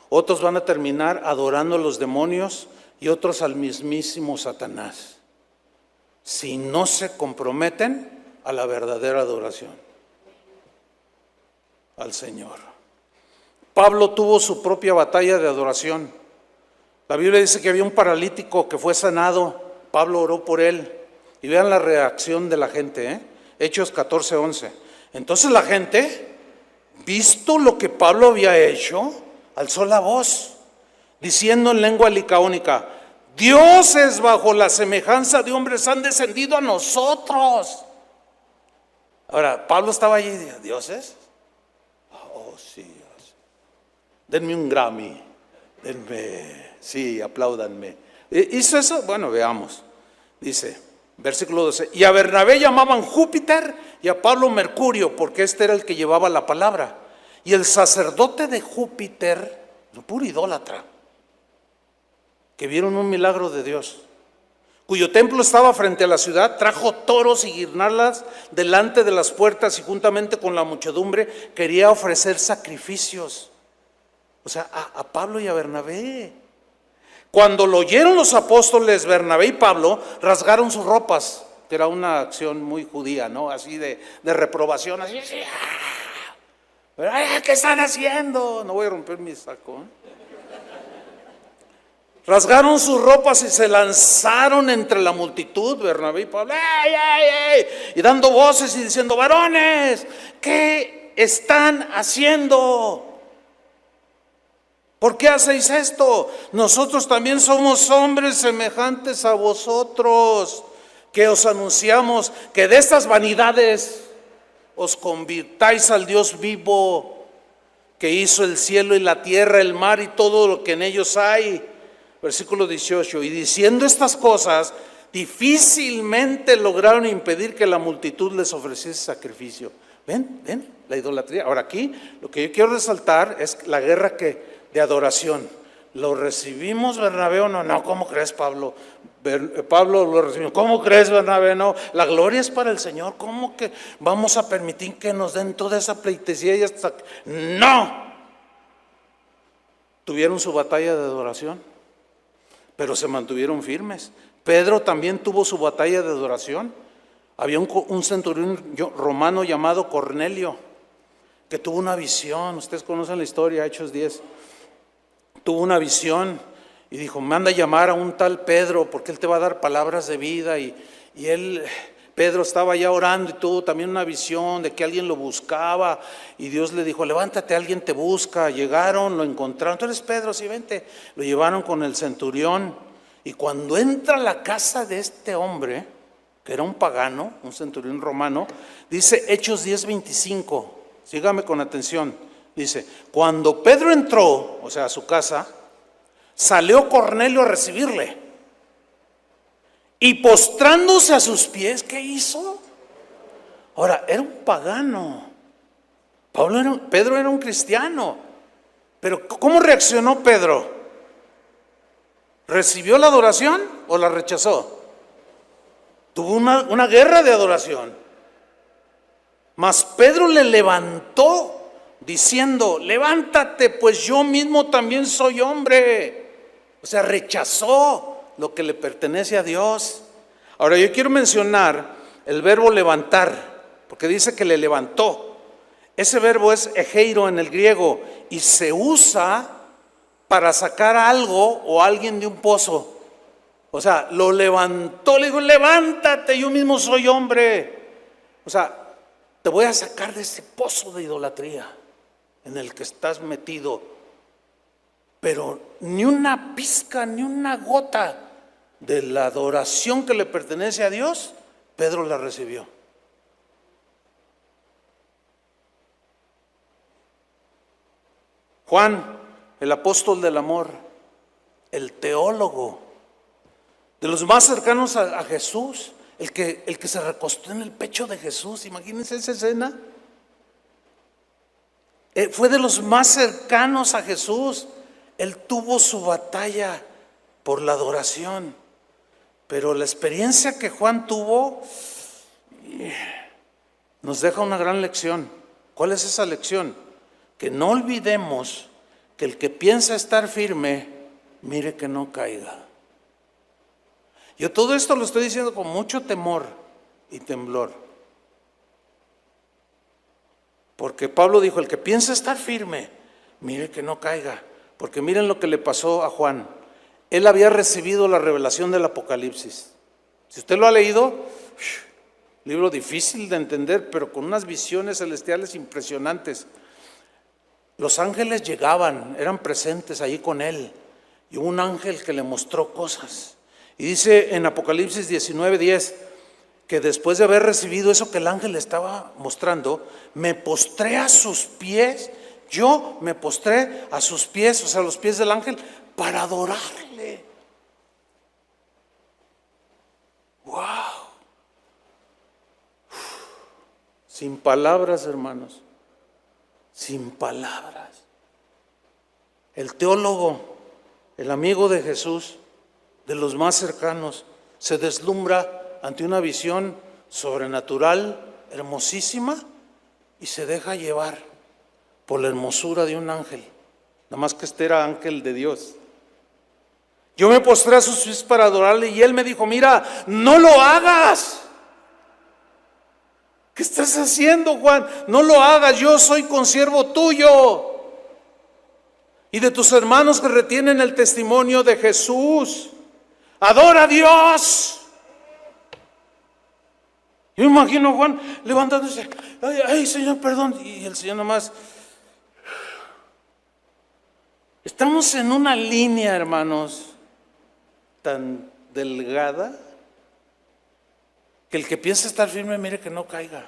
A: otros van a terminar adorando a los demonios y otros al mismísimo Satanás, si no se comprometen a la verdadera adoración al Señor. Pablo tuvo su propia batalla de adoración. La Biblia dice que había un paralítico que fue sanado. Pablo oró por él. Y vean la reacción de la gente, Hechos 14:11. Entonces la gente, visto lo que Pablo había hecho, alzó la voz, diciendo en lengua licaónica: dioses bajo la semejanza de hombres han descendido a nosotros. Ahora, Pablo estaba allí y dijo: ¿dioses? Oh, sí. Denme un Grammy. Sí, apláudanme. ¿Hizo eso? Bueno, veamos. Dice, versículo 12: y a Bernabé llamaban Júpiter y a Pablo Mercurio, porque este era el que llevaba la palabra. Y el sacerdote de Júpiter, un puro idólatra, que vieron un milagro de Dios, cuyo templo estaba frente a la ciudad, trajo toros y guirnaldas delante de las puertas y juntamente con la muchedumbre quería ofrecer sacrificios. O sea, a Pablo y a Bernabé. Cuando lo oyeron los apóstoles, Bernabé y Pablo rasgaron sus ropas, que era una acción muy judía, ¿no? Así de reprobación, así. ¿Qué están haciendo? No voy a romper mi saco. Rasgaron sus ropas y se lanzaron entre la multitud, Bernabé y Pablo, ¡ey, ey, ey! Y dando voces y diciendo: varones, ¿qué están haciendo? ¿Por qué hacéis esto? Nosotros también somos hombres semejantes a vosotros, que os anunciamos que de estas vanidades os convirtáis al Dios vivo, que hizo el cielo y la tierra, el mar y todo lo que en ellos hay. Versículo 18: y diciendo estas cosas, difícilmente lograron impedir que la multitud les ofreciese sacrificio. ¿Ven? La idolatría. Ahora aquí, lo que yo quiero resaltar es la guerra de adoración. ¿Lo recibimos, Bernabé, o no? No, ¿cómo crees, Pablo? Pablo lo recibió. ¿Cómo crees, Bernabé? No, la gloria es para el Señor. ¿Cómo que vamos a permitir que nos den toda esa pleitesía y hasta? ¡No! Tuvieron su batalla de adoración, pero se mantuvieron firmes. Pedro también tuvo su batalla de adoración. Había un centurión romano llamado Cornelio, que tuvo una visión. Ustedes conocen la historia, Hechos 10. Tuvo una visión y dijo: manda a llamar a un tal Pedro, porque él te va a dar palabras de vida. Y Pedro estaba ya orando y tuvo también una visión de que alguien lo buscaba. Y Dios le dijo: levántate, alguien te busca. Llegaron, lo encontraron. Tú eres Pedro, sí, vente. Lo llevaron con el centurión. Y cuando entra a la casa de este hombre, que era un pagano, un centurión romano, dice Hechos 10:25. Sígame con atención. Dice: cuando Pedro entró, o sea, a su casa, salió Cornelio a recibirle. Y postrándose a sus pies, ¿qué hizo? Ahora, era un pagano. Pedro era un cristiano. Pero ¿cómo reaccionó Pedro? ¿Recibió la adoración o la rechazó? Tuvo una guerra de adoración. Mas Pedro le levantó diciendo: levántate, pues yo mismo también soy hombre. O sea, rechazó lo que le pertenece a Dios. Ahora yo quiero mencionar el verbo levantar, porque dice que le levantó. Ese verbo es egeiro en el griego y se usa para sacar algo o a alguien de un pozo. O sea, lo levantó, le dijo: levántate, yo mismo soy hombre. O sea, te voy a sacar de ese pozo de idolatría en el que estás metido. Pero ni una pizca, ni una gota de la adoración que le pertenece a Dios, Pedro la recibió. Juan, el apóstol del amor, el teólogo, de los más cercanos a Jesús, el que se recostó en el pecho de Jesús. Imagínense esa escena. Fue de los más cercanos a Jesús. Él tuvo su batalla por la adoración, pero la experiencia que Juan tuvo nos deja una gran lección. ¿Cuál es esa lección? Que no olvidemos que el que piensa estar firme, mire que no caiga. Yo todo esto lo estoy diciendo con mucho temor y temblor, porque Pablo dijo: el que piensa estar firme, mire que no caiga. Porque miren lo que le pasó a Juan. Él había recibido la revelación del Apocalipsis. Si usted lo ha leído, libro difícil de entender, pero con unas visiones celestiales impresionantes. Los ángeles llegaban, eran presentes ahí con él, y hubo un ángel que le mostró cosas. Y dice en Apocalipsis 19:10 que después de haber recibido eso que el ángel le estaba mostrando, me postré a sus pies. Yo me postré a sus pies, o sea, a los pies del ángel, para adorarle. ¡Wow! Sin palabras, hermanos, sin palabras. El teólogo, el amigo de Jesús, de los más cercanos, se deslumbra ante una visión sobrenatural, hermosísima, y se deja llevar por la hermosura de un ángel. Nada más que este era ángel de Dios. Yo me postré a sus pies para adorarle, y él me dijo: mira, no lo hagas. ¿Qué estás haciendo, Juan? No lo hagas, yo soy consiervo tuyo y de tus hermanos que retienen el testimonio de Jesús. Adora a Dios. Yo me imagino a Juan levantándose: ay, Señor, perdón. Y el Señor nomás. Estamos en una línea, hermanos, tan delgada, que el que piensa estar firme, mire que no caiga.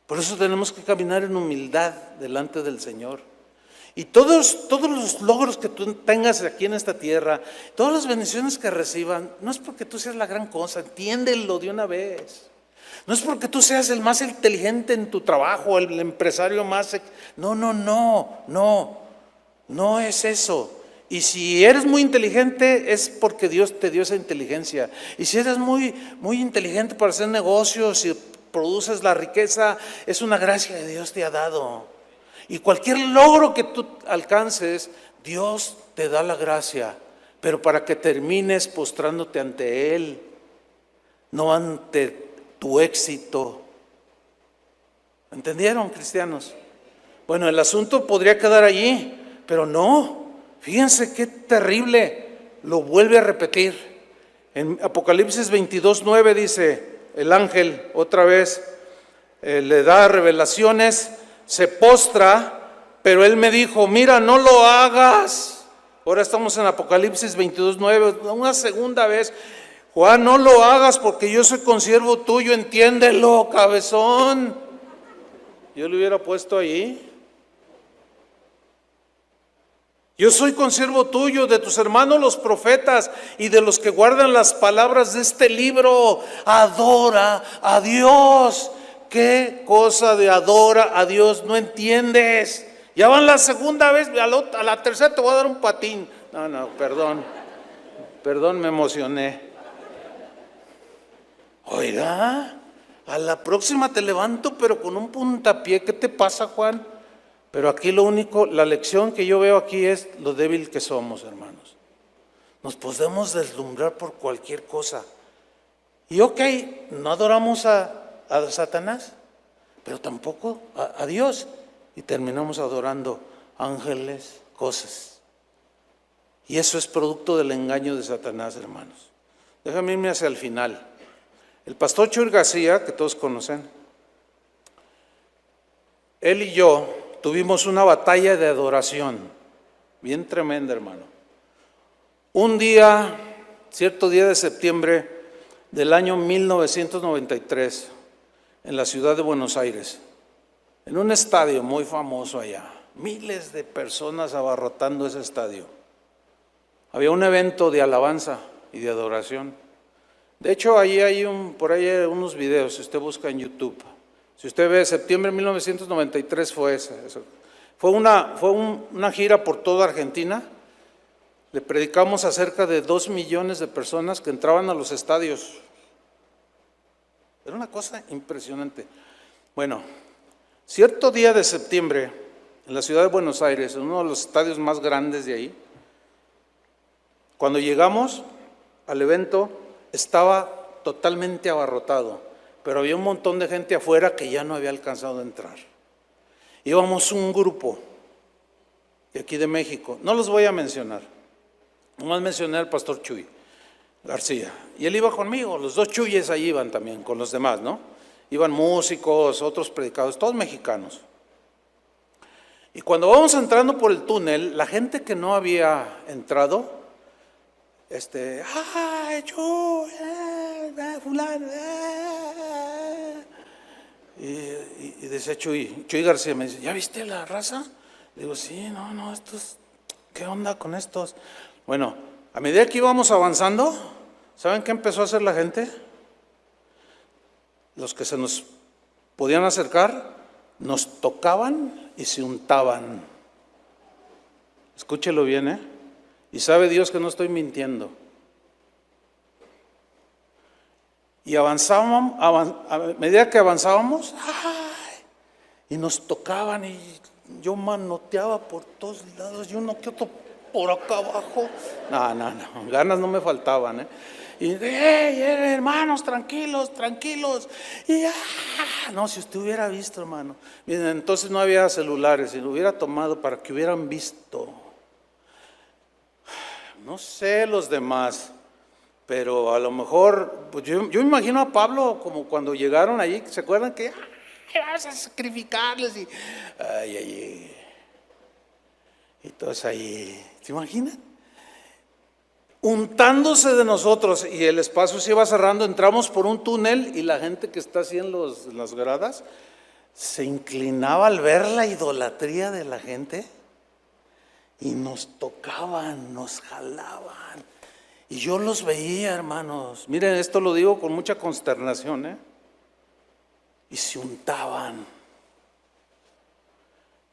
A: Por eso tenemos que caminar en humildad delante del Señor. Y todos los logros que tú tengas aquí en esta tierra, todas las bendiciones que reciban, no es porque tú seas la gran cosa, entiéndelo de una vez. No es porque tú seas el más inteligente en tu trabajo, el empresario más... No es eso. Y si eres muy inteligente es porque Dios te dio esa inteligencia. Y si eres muy inteligente para hacer negocios y produces la riqueza, es una gracia que Dios te ha dado. Y cualquier logro que tú alcances, Dios te da la gracia, pero para que termines postrándote ante Él, no ante tu éxito. ¿Entendieron, cristianos? Bueno, el asunto podría quedar allí, pero no. Fíjense qué terrible, lo vuelve a repetir. En Apocalipsis 22:9 dice, el ángel otra vez le da revelaciones, se postra, pero él me dijo: mira, no lo hagas. Ahora estamos en Apocalipsis 22:9, una segunda vez: Juan, no lo hagas porque yo soy consiervo tuyo, entiéndelo, cabezón. Yo le hubiera puesto ahí: yo soy consiervo tuyo, de tus hermanos los profetas y de los que guardan las palabras de este libro. Adora a Dios. ¿Qué cosa de adora a Dios no entiendes? Ya van la segunda vez, a la tercera te voy a dar un patín. No, perdón, me emocioné. Oiga, a la próxima te levanto, pero con un puntapié. ¿Qué te pasa, Juan? Pero aquí la lección que yo veo aquí es lo débil que somos, hermanos. Nos podemos deslumbrar por cualquier cosa. Y no adoramos a Satanás, pero tampoco a Dios. Y terminamos adorando ángeles, cosas. Y eso es producto del engaño de Satanás, hermanos. Déjame irme hacia el final. El pastor Chuy García, que todos conocen, él y yo tuvimos una batalla de adoración bien tremenda, hermano. Cierto día de septiembre del año 1993, en la ciudad de Buenos Aires, en un estadio muy famoso allá, miles de personas abarrotando ese estadio. Había un evento de alabanza y de adoración. De hecho, ahí hay por ahí hay unos videos, si usted busca en YouTube. Si usted ve, septiembre de 1993 fue ese. Fue una gira por toda Argentina. Le predicamos a cerca de 2 millones de personas que entraban a los estadios. Era una cosa impresionante. Bueno, cierto día de septiembre, en la ciudad de Buenos Aires, en uno de los estadios más grandes de ahí, cuando llegamos al evento, estaba totalmente abarrotado, pero había un montón de gente afuera que ya no había alcanzado a entrar. Íbamos un grupo de aquí de México, no los voy a mencionar, nomás mencioné al pastor Chuy García, y él iba conmigo, los dos Chuyes ahí iban también, con los demás, ¿no? Iban músicos, otros predicadores, todos mexicanos. Y cuando vamos entrando por el túnel, la gente que no había entrado, ¡ay, Chuy! Fulano! Y decía Chuy García, me dice, ¿ya viste la raza? Digo, sí, no, estos, ¿qué onda con estos? Bueno, a medida que íbamos avanzando, ¿saben qué empezó a hacer la gente? Los que se nos podían acercar, nos tocaban y se untaban. Escúchelo bien, ¿eh? Y sabe Dios que no estoy mintiendo. Y avanzábamos, a medida que avanzábamos, ¡ay! Y nos tocaban y yo manoteaba por todos lados, y uno que otro por acá abajo. No, ganas no me faltaban, ¿eh? Y hermanos, tranquilos. Y no, si usted hubiera visto, hermano. Miren, entonces no había celulares, si lo hubiera tomado para que hubieran visto. No sé los demás, pero a lo mejor, pues yo imagino a Pablo como cuando llegaron allí, ¿se acuerdan que vas a sacrificarles? Y todos ahí, ¿se imaginan? Untándose de nosotros, y el espacio se iba cerrando, entramos por un túnel y la gente que está así en las gradas se inclinaba al ver la idolatría de la gente y nos tocaban, nos jalaban. Y yo los veía, hermanos. Miren, esto lo digo con mucha consternación, ¿eh? Y se untaban.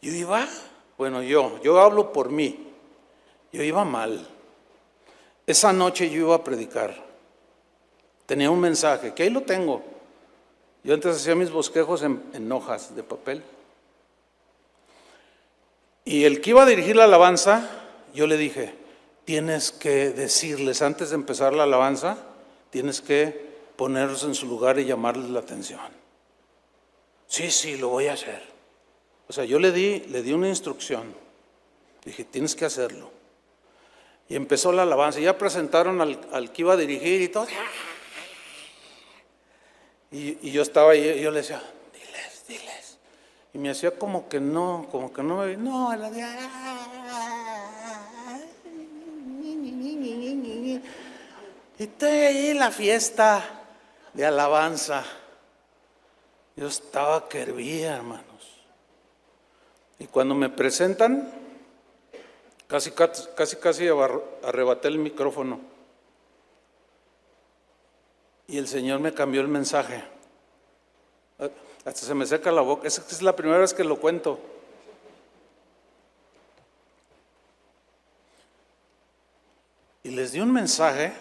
A: Yo hablo por mí. Yo iba mal. Esa noche yo iba a predicar. Tenía un mensaje, que ahí lo tengo. Yo antes hacía mis bosquejos en hojas de papel. Y el que iba a dirigir la alabanza, yo le dije, tienes que decirles, antes de empezar la alabanza, tienes que ponerlos en su lugar y llamarles la atención. Sí, lo voy a hacer. O sea, yo le di una instrucción. Dije, tienes que hacerlo. Y empezó la alabanza. Ya presentaron al que iba a dirigir y todo. Y yo estaba ahí, y yo le decía, diles. Y me hacía como que no me... No, la de... Y estoy ahí en la fiesta de alabanza. Yo estaba que hervía, hermanos. Y cuando me presentan, casi arrebaté el micrófono. Y el Señor me cambió el mensaje. Hasta se me seca la boca. Es la primera vez que lo cuento. Y les di un mensaje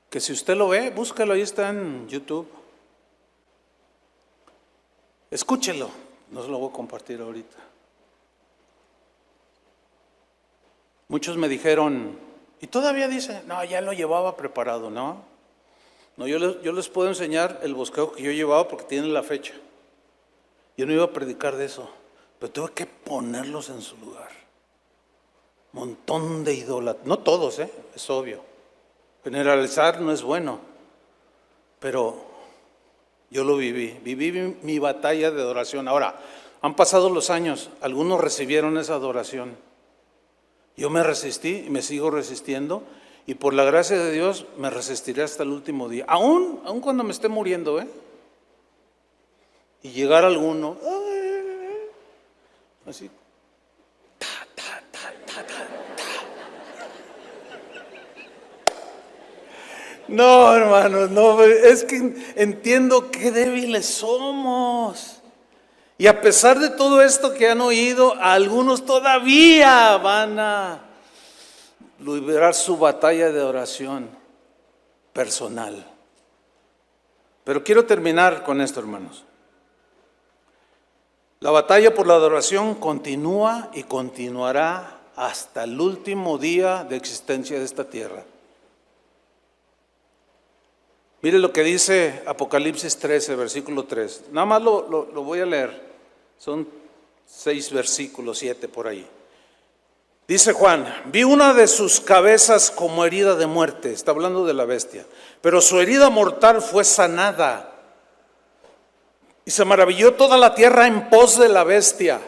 A: que si usted lo ve, búscalo, ahí está en YouTube. Escúchelo, no se lo voy a compartir ahorita. Muchos me dijeron, y todavía dicen, no, ya lo llevaba preparado, ¿no? No, yo les puedo enseñar el bosquejo que yo llevaba porque tiene la fecha. Yo no iba a predicar de eso, pero tuve que ponerlos en su lugar. Montón de idólatras, no todos, es obvio. Generalizar no es bueno, pero yo lo viví mi batalla de adoración. Ahora, han pasado los años, algunos recibieron esa adoración. Yo me resistí y me sigo resistiendo, y por la gracia de Dios me resistiré hasta el último día, aún cuando me esté muriendo, y llegar alguno, Así. Ta, ta, ta, ta, ta, ta. No, hermanos, no, es que entiendo qué débiles somos. Y a pesar de todo esto que han oído, algunos todavía van a liberar su batalla de oración personal. Pero quiero terminar con esto, hermanos. La batalla por la adoración continúa y continuará hasta el último día de existencia de esta tierra. Mire lo que dice Apocalipsis 13, versículo 3. Nada más lo voy a leer. Son 6 versículos, 7 por ahí. Dice Juan: vi una de sus cabezas como herida de muerte. Está hablando de la bestia. Pero su herida mortal fue sanada. Y se maravilló toda la tierra en pos de la bestia.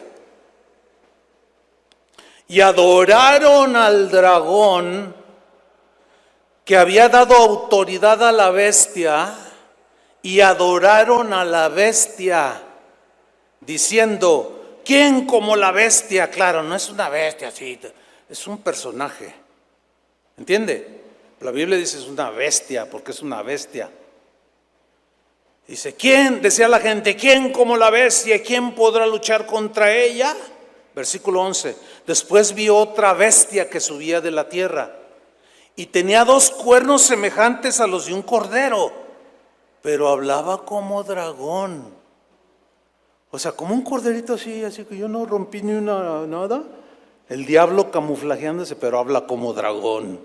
A: Y adoraron al dragón que había dado autoridad a la bestia. Y adoraron a la bestia, diciendo: ¿quién como la bestia? Claro, no es una bestia así, es un personaje. ¿Entiende? La Biblia dice es una bestia porque es una bestia. Dice: ¿quién? Decía la gente: ¿quién como la bestia? ¿Quién podrá luchar contra ella? Versículo 11. Después vi otra bestia que subía de la tierra y tenía 2 cuernos semejantes a los de un cordero, pero hablaba como dragón. O sea, como un corderito así que yo no rompí ni nada. El diablo camuflajeándose, pero habla como dragón.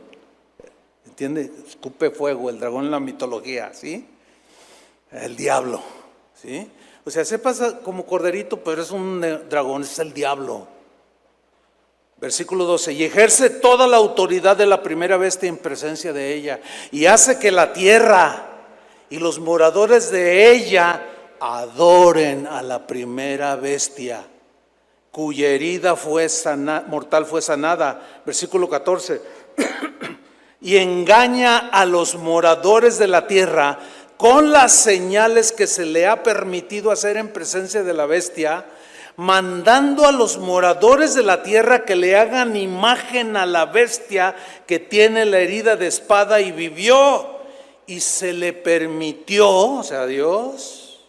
A: ¿Entiende? Escupe fuego, el dragón en la mitología, ¿sí? El diablo, ¿sí? O sea, se pasa como corderito, pero es un dragón, es el diablo. Versículo 12, y ejerce toda la autoridad de la primera bestia en presencia de ella, y hace que la tierra y los moradores de ella adoren a la primera bestia, cuya herida mortal fue sanada. Versículo 14, y engaña a los moradores de la tierra con las señales que se le ha permitido hacer en presencia de la bestia, mandando a los moradores de la tierra que le hagan imagen a la bestia que tiene la herida de espada y vivió. Y se le permitió, o sea, Dios,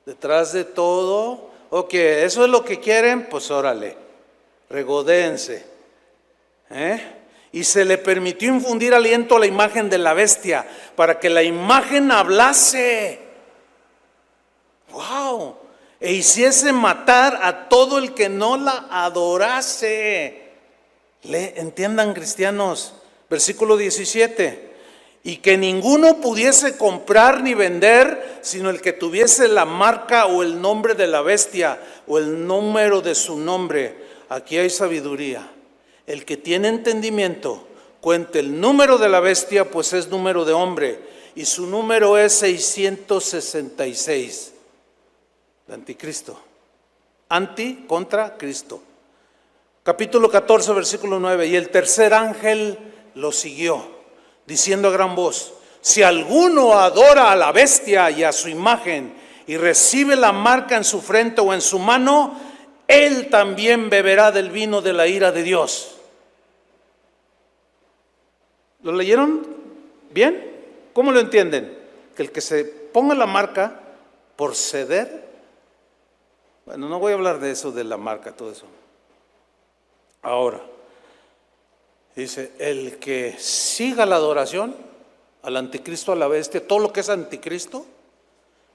A: detrás de todo, ok, eso es lo que quieren, pues órale, regodéense. Y se le permitió infundir aliento a la imagen de la bestia, para que la imagen hablase. ¡Wow! E hiciese matar a todo el que no la adorase. Entiendan, cristianos, versículo 17. Y que ninguno pudiese comprar ni vender, sino el que tuviese la marca o el nombre de la bestia o el número de su nombre. Aquí hay sabiduría. El que tiene entendimiento, cuente el número de la bestia, pues es número de hombre, y su número es 666. El anticristo. Anti contra Cristo. Capítulo 14, versículo 9. Y el tercer ángel lo siguió, diciendo a gran voz: si alguno adora a la bestia y a su imagen, y recibe la marca en su frente o en su mano, él también beberá del vino de la ira de Dios. ¿Lo leyeron bien? ¿Cómo lo entienden? Que el que se ponga la marca por ceder. Bueno, no voy a hablar de eso, de la marca, todo eso. Ahora, dice, el que siga la adoración al anticristo, a la bestia, todo lo que es anticristo,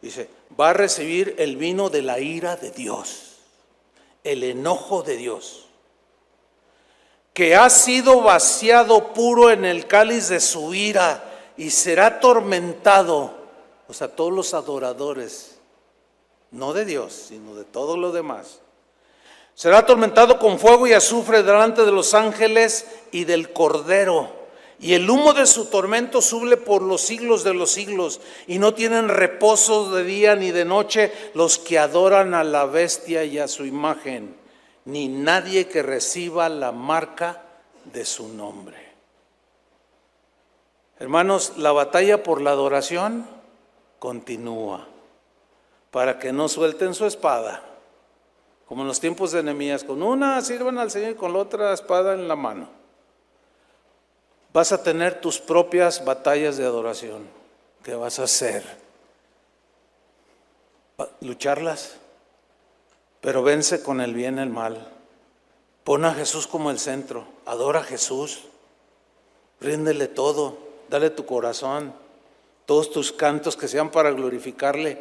A: dice, va a recibir el vino de la ira de Dios, el enojo de Dios, que ha sido vaciado puro en el cáliz de su ira, y será atormentado. O sea, todos los adoradores, no de Dios, sino de todo lo demás, será atormentado con fuego y azufre delante de los ángeles y del Cordero. Y el humo de su tormento sube por los siglos de los siglos, y no tienen reposo de día ni de noche los que adoran a la bestia y a su imagen, ni nadie que reciba la marca de su nombre. Hermanos, la batalla por la adoración continúa, para que no suelten su espada, como en los tiempos de Nehemías, con una sirvan al Señor y con la otra espada en la mano. Vas a tener tus propias batallas de adoración que vas a hacer, lucharlas, pero vence con el bien el mal. Pon a Jesús como el centro, adora a Jesús, ríndele todo, dale tu corazón, todos tus cantos que sean para glorificarle,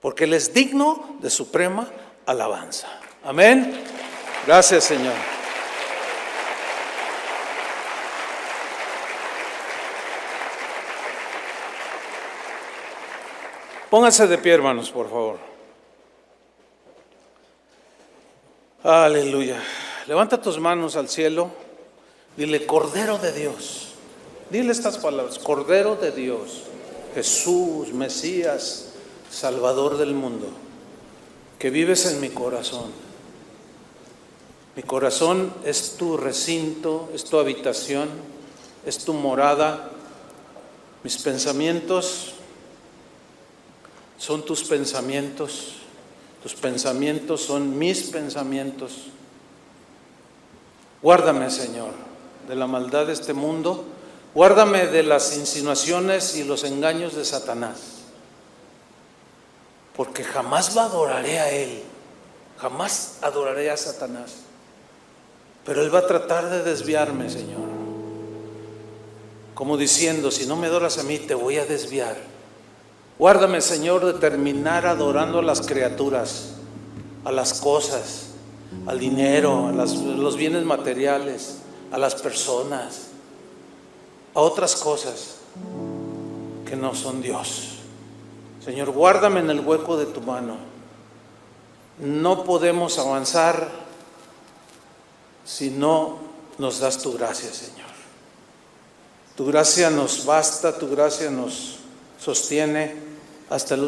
A: porque Él es digno de suprema alabanza. Amén. Gracias, Señor. Pónganse de pie, hermanos, por favor. Aleluya. Levanta tus manos al cielo. Dile, Cordero de Dios. Dile estas palabras: Cordero de Dios, Jesús, Mesías, Salvador del mundo, que vives en mi corazón. Mi corazón es tu recinto, es tu habitación, es tu morada. Mis pensamientos son tus pensamientos son mis pensamientos. Guárdame, Señor, de la maldad de este mundo, guárdame de las insinuaciones y los engaños de Satanás, porque jamás lo adoraré a él, jamás adoraré a Satanás, pero él va a tratar de desviarme, Señor, como diciendo, si no me adoras a mí, te voy a desviar. Guárdame, Señor, de terminar adorando a las criaturas, a las cosas, al dinero, a los bienes materiales, a las personas, a otras cosas que no son Dios. Señor, guárdame en el hueco de tu mano. No podemos avanzar si no nos das tu gracia, Señor. Tu gracia nos basta, tu gracia nos sostiene hasta el